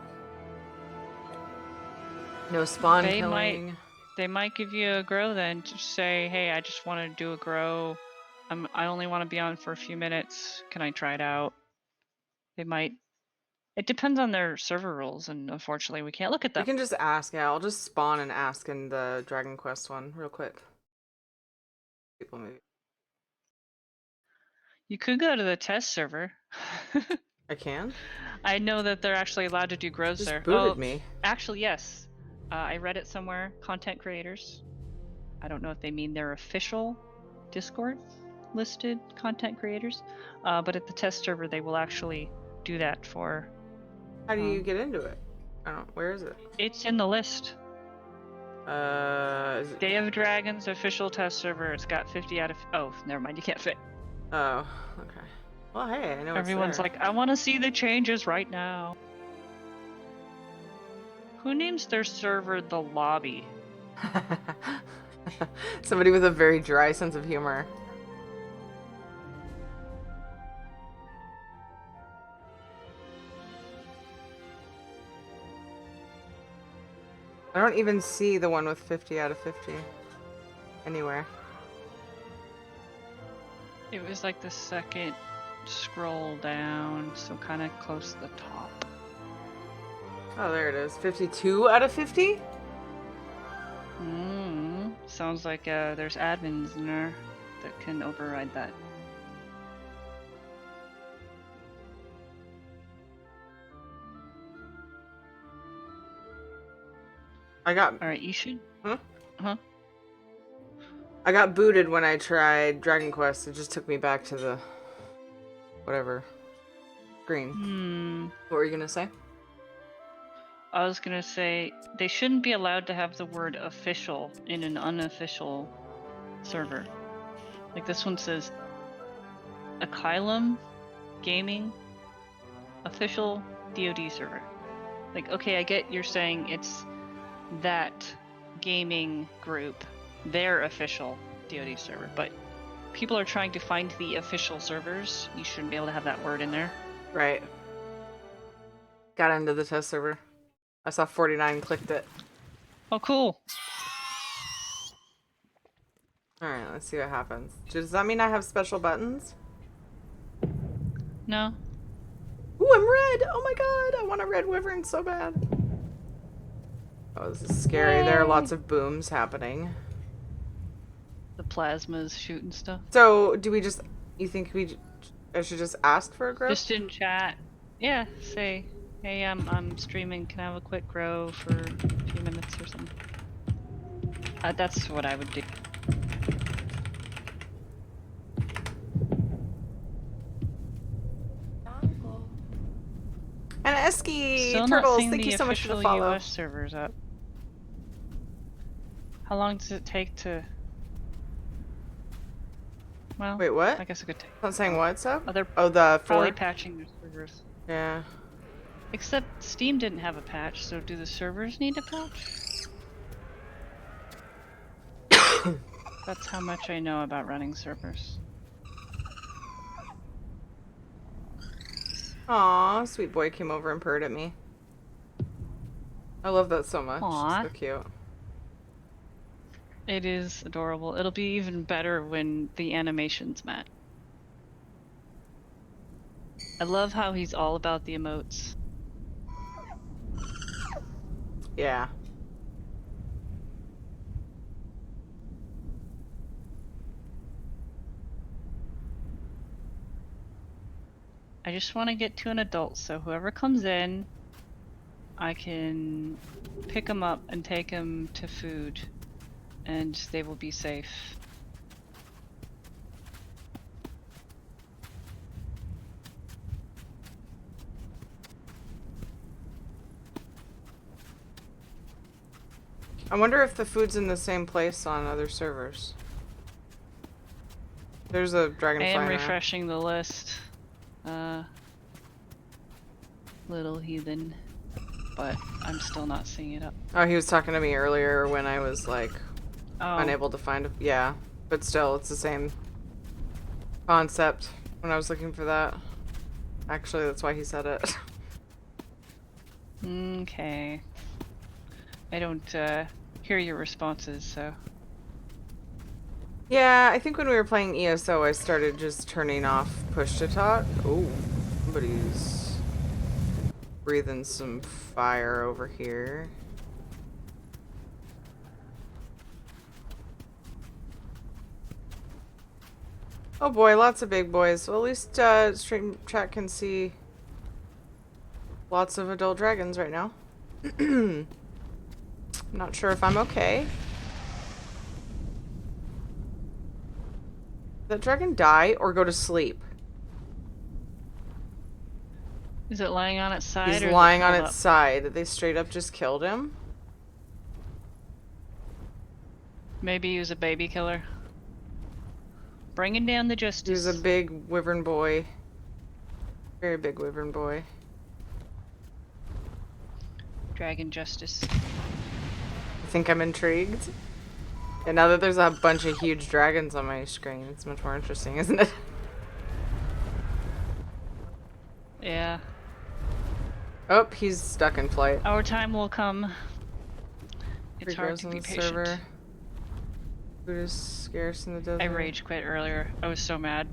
No spawn killing. They might give you a grow then. Just say, hey, I just want to do a grow. I only want to be on for a few minutes. Can I try it out? They might. It depends on their server rules, and unfortunately, we can't look at them. You can just ask. Yeah, I'll just spawn and ask in the Dragon Quest one real quick. People maybe. You could go to the test server. I can? I know that they're actually allowed to do grows Just there. booted me. Actually, yes. I read it somewhere. Content creators. I don't know if they mean their official Discord listed content creators, but at the test server, they will actually do that for. How do you get into it? I don't. Where is it? It's in the list. Is it... Day of Dragons official test server. It's got 50 out of. Oh, never mind. You can't fit. Oh, okay. Well, hey, I know Everyone's it's there. like, I want to see the changes right now. Who names their server the lobby? Somebody with a very dry sense of humor. I don't even see the one with 50 out of 50 anywhere. It was like the second scroll down, so kind of close to the top. Oh, there it is. 52 out of 50? Sounds like there's admins in there that can override that. Alright, you should. I got booted when I tried Dragon Quest. It just took me back to the whatever screen. What were you gonna say? I was gonna say they shouldn't be allowed to have the word official in an unofficial server. Like this one says Asylum Gaming official DoD server. Like, okay, I get you're saying it's that gaming group, their official DoD server, but people are trying to find the official servers. You shouldn't be able to have that word in there. Right. Got into the test server. I saw 49, clicked it. Oh, cool. Alright, let's see what happens. Does that mean I have special buttons? No. Ooh, I'm red! Oh my god, I want a red wyvern so bad. Oh, this is scary. There are lots of booms happening. The plasmas shooting stuff. So, do we just... You think I should just ask for a grow? Just in chat. Yeah, say, hey, I'm streaming. Can I have a quick grow for a few minutes or something? That's what I would do. And Esky Still Turtles, not seeing thank the you so much for the official follow. US servers up. How long does it take to? Well, Wait, what? I guess it could take. Not saying what's up? Oh, they're Oh, the probably 4? patching their servers. Yeah. Except Steam didn't have a patch, so do the servers need a patch? That's how much I know about running servers. Aw, sweet boy came over and purred at me. I love that so much. Aw. It's so cute. It is adorable. It'll be even better when the animation's met. I love how he's all about the emotes. Yeah. I just want to get to an adult, so whoever comes in, I can pick them up and take them to food, and they will be safe. I wonder if the food's in the same place on other servers. There's a I dragonfly. am in there. refreshing the list. Little heathen, but I'm still not seeing it up. Oh, he was talking to me earlier when I was like Oh, unable to find. Yeah, but still, it's the same concept. When I was looking for that, actually, that's why he said it. okay. I don't hear your responses, so. Yeah, I think when we were playing ESO, I started just turning off push to talk. Oh, somebody's breathing some fire over here. Oh boy, lots of big boys. Well, at least stream chat can see lots of adult dragons right now. Not sure if I'm okay. Did that dragon die or go to sleep? Is it lying on its side? He's or is it lying on curled its up? side. They straight up just killed him? Maybe he was a baby killer. Bringing down the He justice. was a big wyvern boy. Very big wyvern boy. Dragon justice. I think I'm intrigued. And now that there's a bunch of huge dragons on my screen, it's much more interesting, isn't it? Yeah. Oh, he's stuck in flight. Our time will come. It's hard Regress to on be the patient. server. Food is scarce in the desert. I rage quit earlier. I was so mad.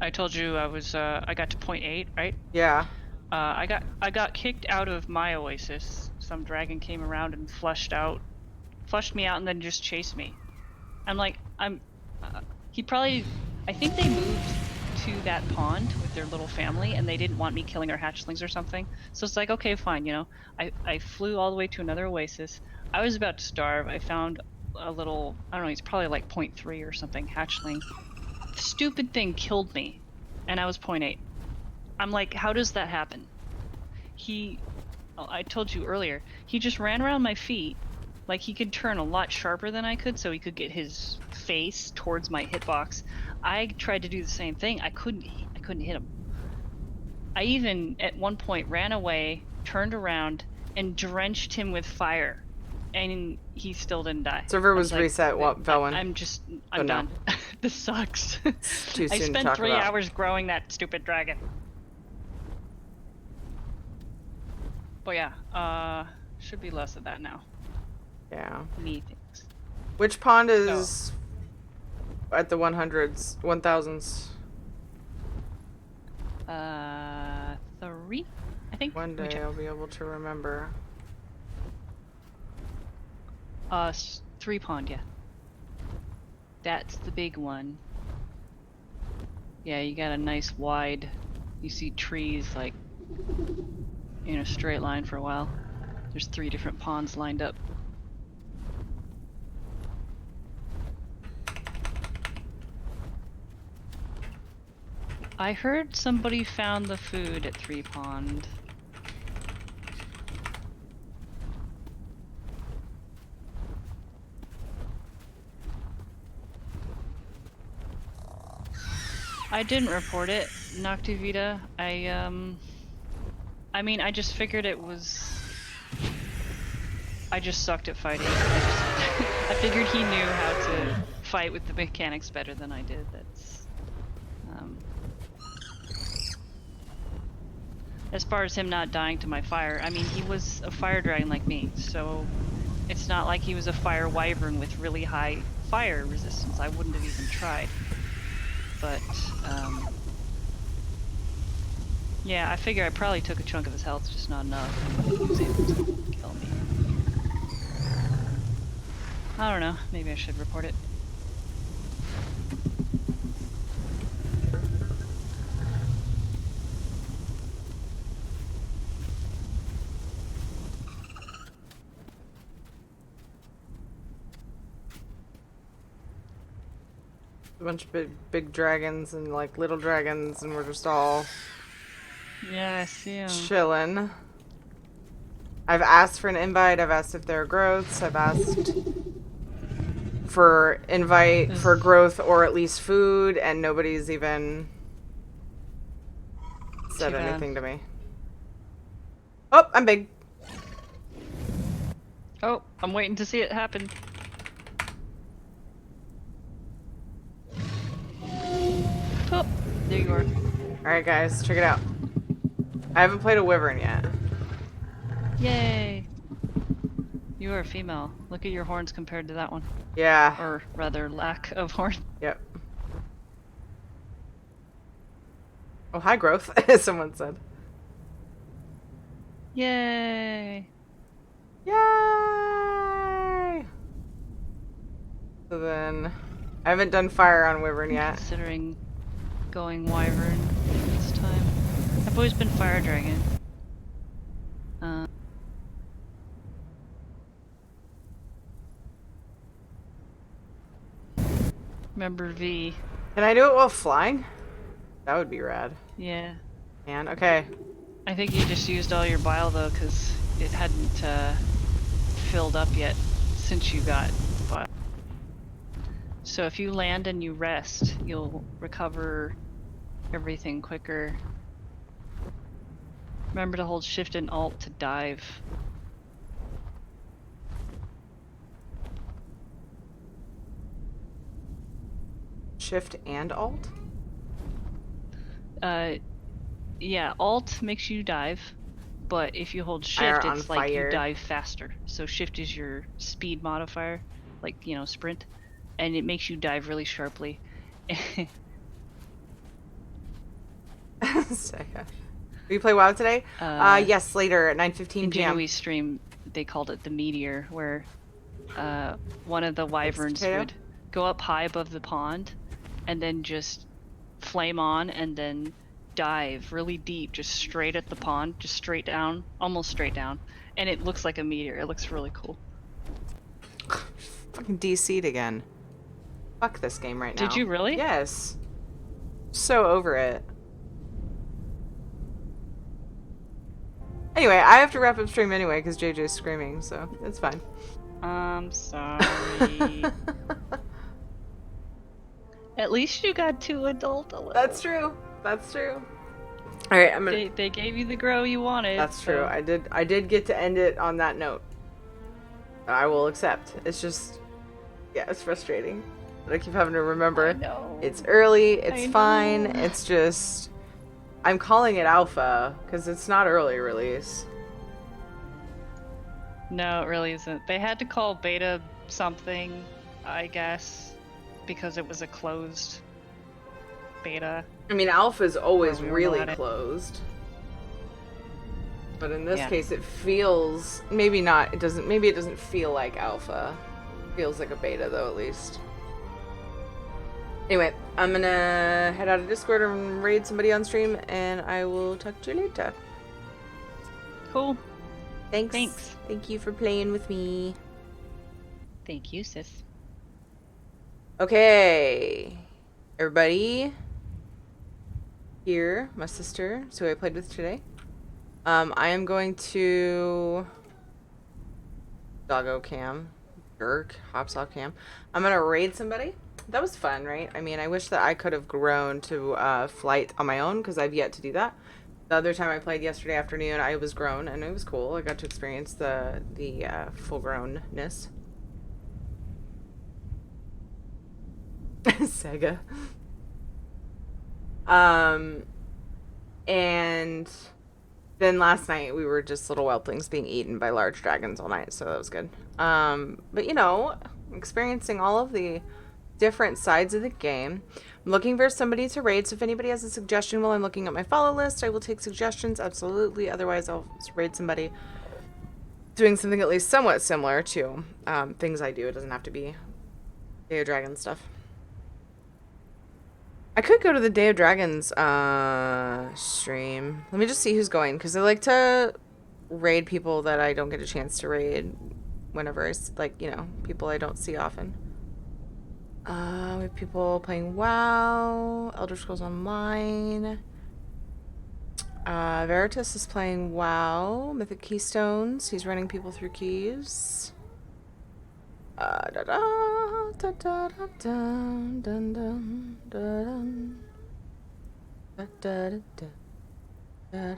I told you I was I got to point 8, right? Yeah. I got kicked out of my oasis. Some dragon came around and flushed me out and then just chased me. I'm like, he probably, I think they moved to that pond with their little family and they didn't want me killing their hatchlings or something. So it's like, okay, fine, you know. I flew all the way to another oasis. I was about to starve. I found a little, I don't know, he's probably like 0.3 or something hatchling. The stupid thing killed me and I was 0.8. I'm like, how does that happen? I told you earlier, he just ran around my feet. Like, he could turn a lot sharper than I could, so he could get his face towards my hitbox. I tried to do the same thing. I couldn't hit him. I even, at one point, ran away, turned around, and drenched him with fire. And he still didn't die. Server I was like, reset, Velwyn. I'm no. done. This sucks. Too I soon to spent talk 3 about. hours growing that stupid dragon. But yeah, should be less of that now. Yeah. Me things. Which pond is at the 100s, 1000s? 3, I think. One Let me day check. I'll be able to remember. 3 pond, yeah. That's the big one. Yeah, you got a nice wide, you see trees like in a straight line for a while. There's 3 different ponds lined up. I heard somebody found the food at 3 pond. I didn't report it, Noctivita. I mean, I just figured it was... I just sucked at fighting. I figured he knew how to fight with the mechanics better than I did. That's... As far as him not dying to my fire, I mean, he was a fire dragon like me, so it's not like he was a fire wyvern with really high fire resistance. I wouldn't have even tried. But, yeah, I figure I probably took a chunk of his health, just not enough. He was able to kill me. I don't know, maybe I should report it. A bunch of big dragons and like little dragons, and we're just all Yeah, I see him. chilling. I've asked for an invite. I've asked if there are growths. I've asked for invite for growth or at least food, and nobody's even said Too bad. anything to me. Oh, I'm big. Oh, I'm waiting to see it happen. Oh, there you are. Alright, guys, check it out. I haven't played a wyvern yet. Yay! You are a female. Look at your horns compared to that one. Yeah. Or rather, lack of horn. Yep. Oh, hi, growth, as someone said. Yay! Yay! So then, I haven't done fire on wyvern yet. Considering going wyvern this time. I've always been fire dragon. Remember V. Can I do it while flying? That would be rad. Yeah. Man, okay. I think you just used all your bile though, because it hadn't filled up yet since you got bile. So if you land and you rest, you'll recover everything quicker. Remember to hold shift and alt to dive. Shift and alt? Yeah, alt makes you dive, but if you hold shift, on it's like you fire. dive faster. So shift is your speed modifier, like, you know, sprint, and it makes you dive really sharply. Sega. Will you play WoW today? Yes, later at 9:15 In p.m. Genoese stream, they called it the meteor, where one of the wyverns potato? would go up high above the pond, and then just flame on, and then dive really deep, just straight at the pond, just straight down, almost straight down, and it looks like a meteor. It looks really cool. Fucking DC'd again. Fuck this game right now. Did you really? Yes. So over it. Anyway, I have to wrap up stream anyway because JJ's screaming, so it's fine. I'm sorry. At least you got 2 adult alerts. That's true. That's true. All right, I'm gonna. They gave you the grow you wanted. That's so- true. I did get to end it on that note. I will accept. It's just, yeah, it's frustrating. But I keep having to remember. I know. It's early. It's I fine. know. It's just, I'm calling it alpha because it's not early release. No, it really isn't. They had to call beta something, I guess, because it was a closed beta. I mean, alpha is always Where we were really allowed it. closed. But in this Yeah. case, it feels maybe not. It doesn't. Maybe it doesn't feel like alpha. It feels like a beta, though, at least. Anyway, I'm gonna head out of Discord and raid somebody on stream, and I will talk to you later. Cool. Thanks. Thanks. Thank you for playing with me. Thank you, sis. Okay, everybody. Here, my sister, who I played with today. I am going to Doggo Cam, Dirk, Hops Off Cam. I'm gonna raid somebody. That was fun, right? I mean, I wish that I could have grown to flight on my own because I've yet to do that. The other time I played yesterday afternoon, I was grown and it was cool. I got to experience the full grownness. Sega. And then last night we were just little whelplings being eaten by large dragons all night, so that was good. But you know, experiencing all of the different sides of the game. I'm looking for somebody to raid, so if anybody has a suggestion while I'm looking at my follow list, I will take suggestions, absolutely. Otherwise, I'll raid somebody doing something at least somewhat similar to things I do. It doesn't have to be Day of Dragons stuff. I could go to the Day of Dragons stream. Let me just see who's going, because I like to raid people that I don't get a chance to raid whenever I, like, you know, people I don't see often. We have people playing WoW, Elder Scrolls Online. Veritas is playing WoW, Mythic Keystones. He's running people through keys. Da da da da da dun dun dun dun da da da da da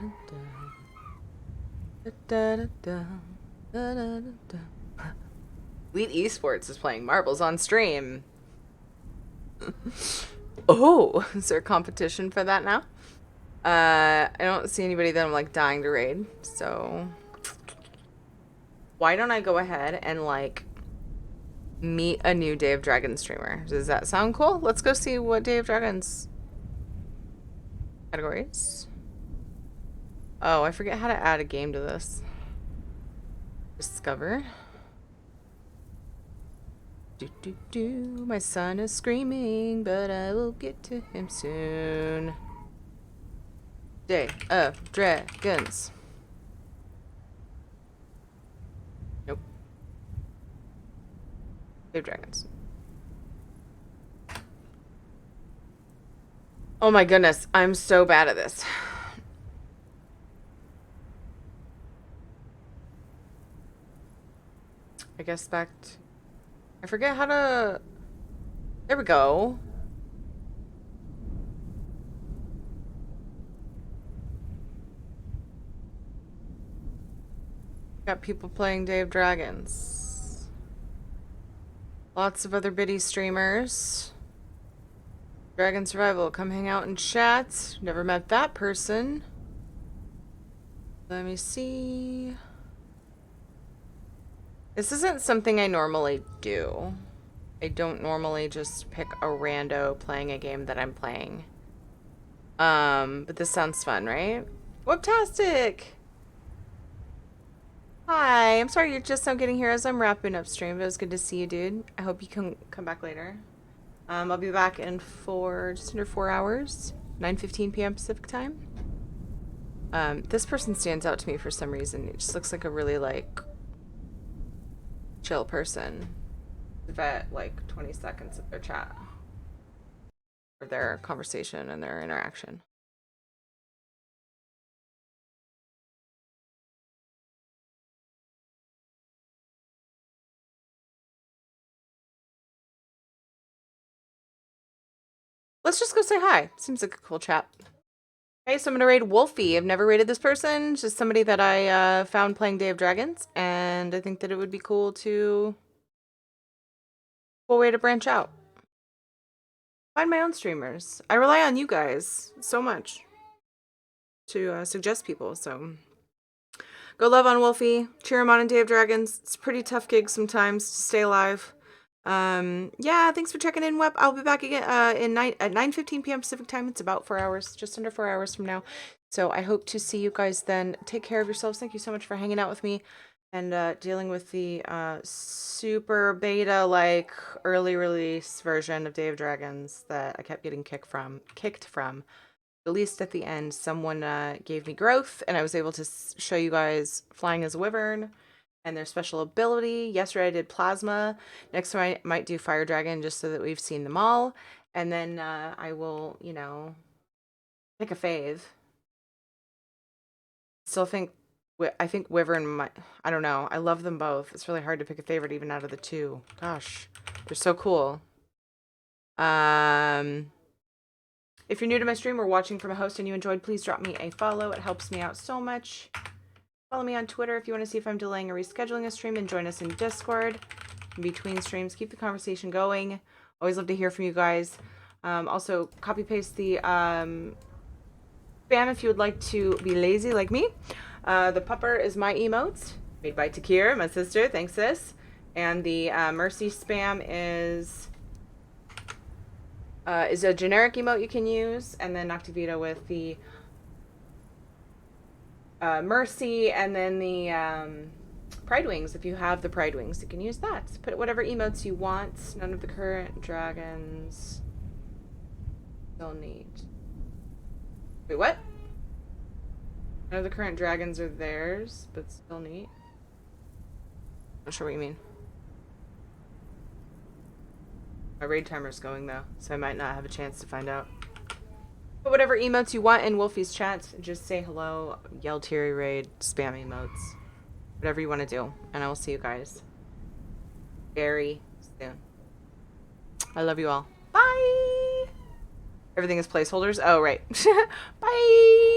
da da da da da. Elite Esports is playing Marbles on stream. Oh, is there a competition for that now? I don't see anybody that I'm like dying to raid, so why don't I go ahead and like meet a new Day of Dragons streamer? Does that sound cool? Let's go see what Day of Dragons categories. Oh, I forget how to add a game to this. Discover. Do do do. My son is screaming, but I will get to him soon. Day of Dragons. Nope. Day of Dragons. Oh my goodness, I'm so bad at this. I guess back to... I forget how to... There we go. Got people playing Day of Dragons. Lots of other biddy streamers. Dragon Survival, come hang out and chat. Never met that person. Let me see. This isn't something I normally do. I don't normally just pick a rando playing a game that I'm playing. But this sounds fun, right? Whooptastic! Hi, I'm sorry you're just now getting here as I'm wrapping up stream, but it was good to see you, dude. I hope you can come back later. I'll be back in just under 4 hours, 9:15 p.m. Pacific time. This person stands out to me for some reason. It just looks like a really, like, chill person. Vet, like, 20 seconds of their chat. Or their conversation and their interaction. Let's just go say hi. Seems like a cool chat. Okay, so I'm gonna raid Wolfie. I've never raided this person. Just somebody that I found playing Day of Dragons, and I think that it would be cool cool way to branch out. Find my own streamers. I rely on you guys so much to suggest people, so go love on Wolfie. Cheer him on in Day of Dragons. It's a pretty tough gig sometimes to stay alive. Yeah, thanks for checking in, Web. I'll be back again at 9:15 p.m. Pacific time. It's about 4 hours, just under 4 hours from now. So I hope to see you guys then. Take care of yourselves. Thank you so much for hanging out with me and dealing with the super beta, like, early release version of Day of Dragons that I kept getting kicked from. At least at the end, someone gave me growth, and I was able to show you guys flying as a wyvern and their special ability. Yesterday I did Plasma. Next time I might do Fire Dragon just so that we've seen them all. And then I will, you know, pick a fave. Still think, I think Wyvern might, I don't know. I love them both. It's really hard to pick a favorite even out of the two. Gosh, they're so cool. If you're new to my stream or watching from a host and you enjoyed, please drop me a follow. It helps me out so much. Follow me on Twitter if you want to see if I'm delaying or rescheduling a stream, and join us in Discord in between streams. Keep the conversation going. Always love to hear from you guys. Also, copy paste the spam if you would like to be lazy like me. The pupper is my emote, made by Takir, my sister. Thanks, sis. And the mercy spam is a generic emote you can use, and then Noctivito with the mercy, and then the pride wings. If you have the pride wings, you can use that. Put whatever emotes you want. None of the current dragons still need. Wait, what? None of the current dragons are theirs, but still neat. Not sure what you mean. My raid timer's going though, so I might not have a chance to find out. But whatever emotes you want in Wolfie's chat, just say hello, yell Terry raid, spam emotes. Whatever you want to do. And I will see you guys very soon. I love you all. Bye! Everything is placeholders? Oh, right. Bye!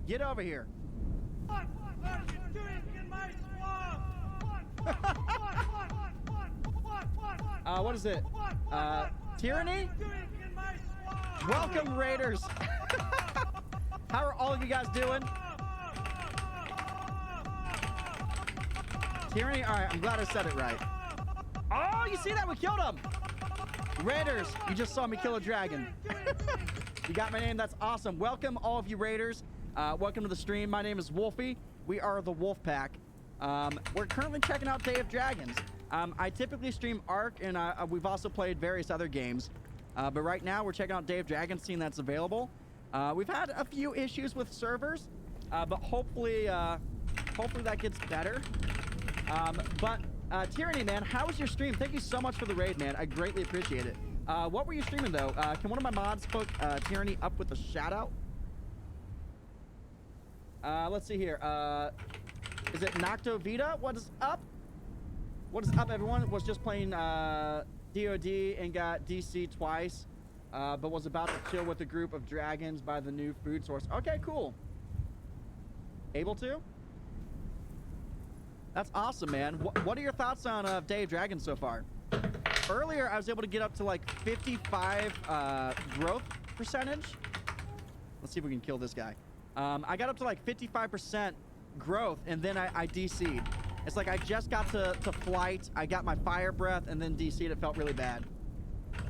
Get over here. What are you doing in my swamp? What is it? Tyranny? Doing in my swamp? Welcome, Raiders. How are all of you guys doing? Tyranny? All right, I'm glad I said it right. Oh, you see that? We killed him. Raiders, you just saw me kill a dragon. You got my name. That's awesome. Welcome, all of you Raiders. Welcome to the stream. My name is Wolfie. We are the Wolf Pack. We're currently checking out Day of Dragons. I typically stream Ark, and we've also played various other games. But right now, we're checking out Day of Dragons, seeing that's available. We've had a few issues with servers, but hopefully that gets better. Tyranny, man, how was your stream? Thank you so much for the raid, man. I greatly appreciate it. What were you streaming, though? Can one of my mods hook Tyranny up with a shout-out? Let's see here. Is it Nocto Vita? What is up? What is up, everyone? Was just playing DOD and got DC twice, but was about to chill with a group of dragons by the new food source. Okay, cool. Able to? That's awesome, man. What are your thoughts on Day of Dragons so far? Earlier, I was able to get up to like 55 growth percentage. Let's see if we can kill this guy. I got up to like 55% growth, and then I DC'd. It's like I just got to flight, I got my fire breath, and then DC'd. It felt really bad.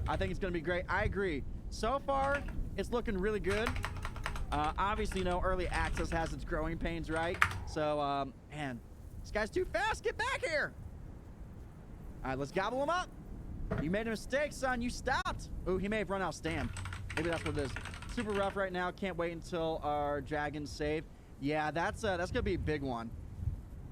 I think it's going to be great. I agree. So far, it's looking really good. Obviously, you know, early access has its growing pains, right? So, man, this guy's too fast. Get back here. All right, let's gobble him up. You made a mistake, son. You stopped. Oh, he may have run out of stand. Maybe that's what it is. Super rough right now. Can't wait until our dragons save. Yeah, that's gonna be a big one.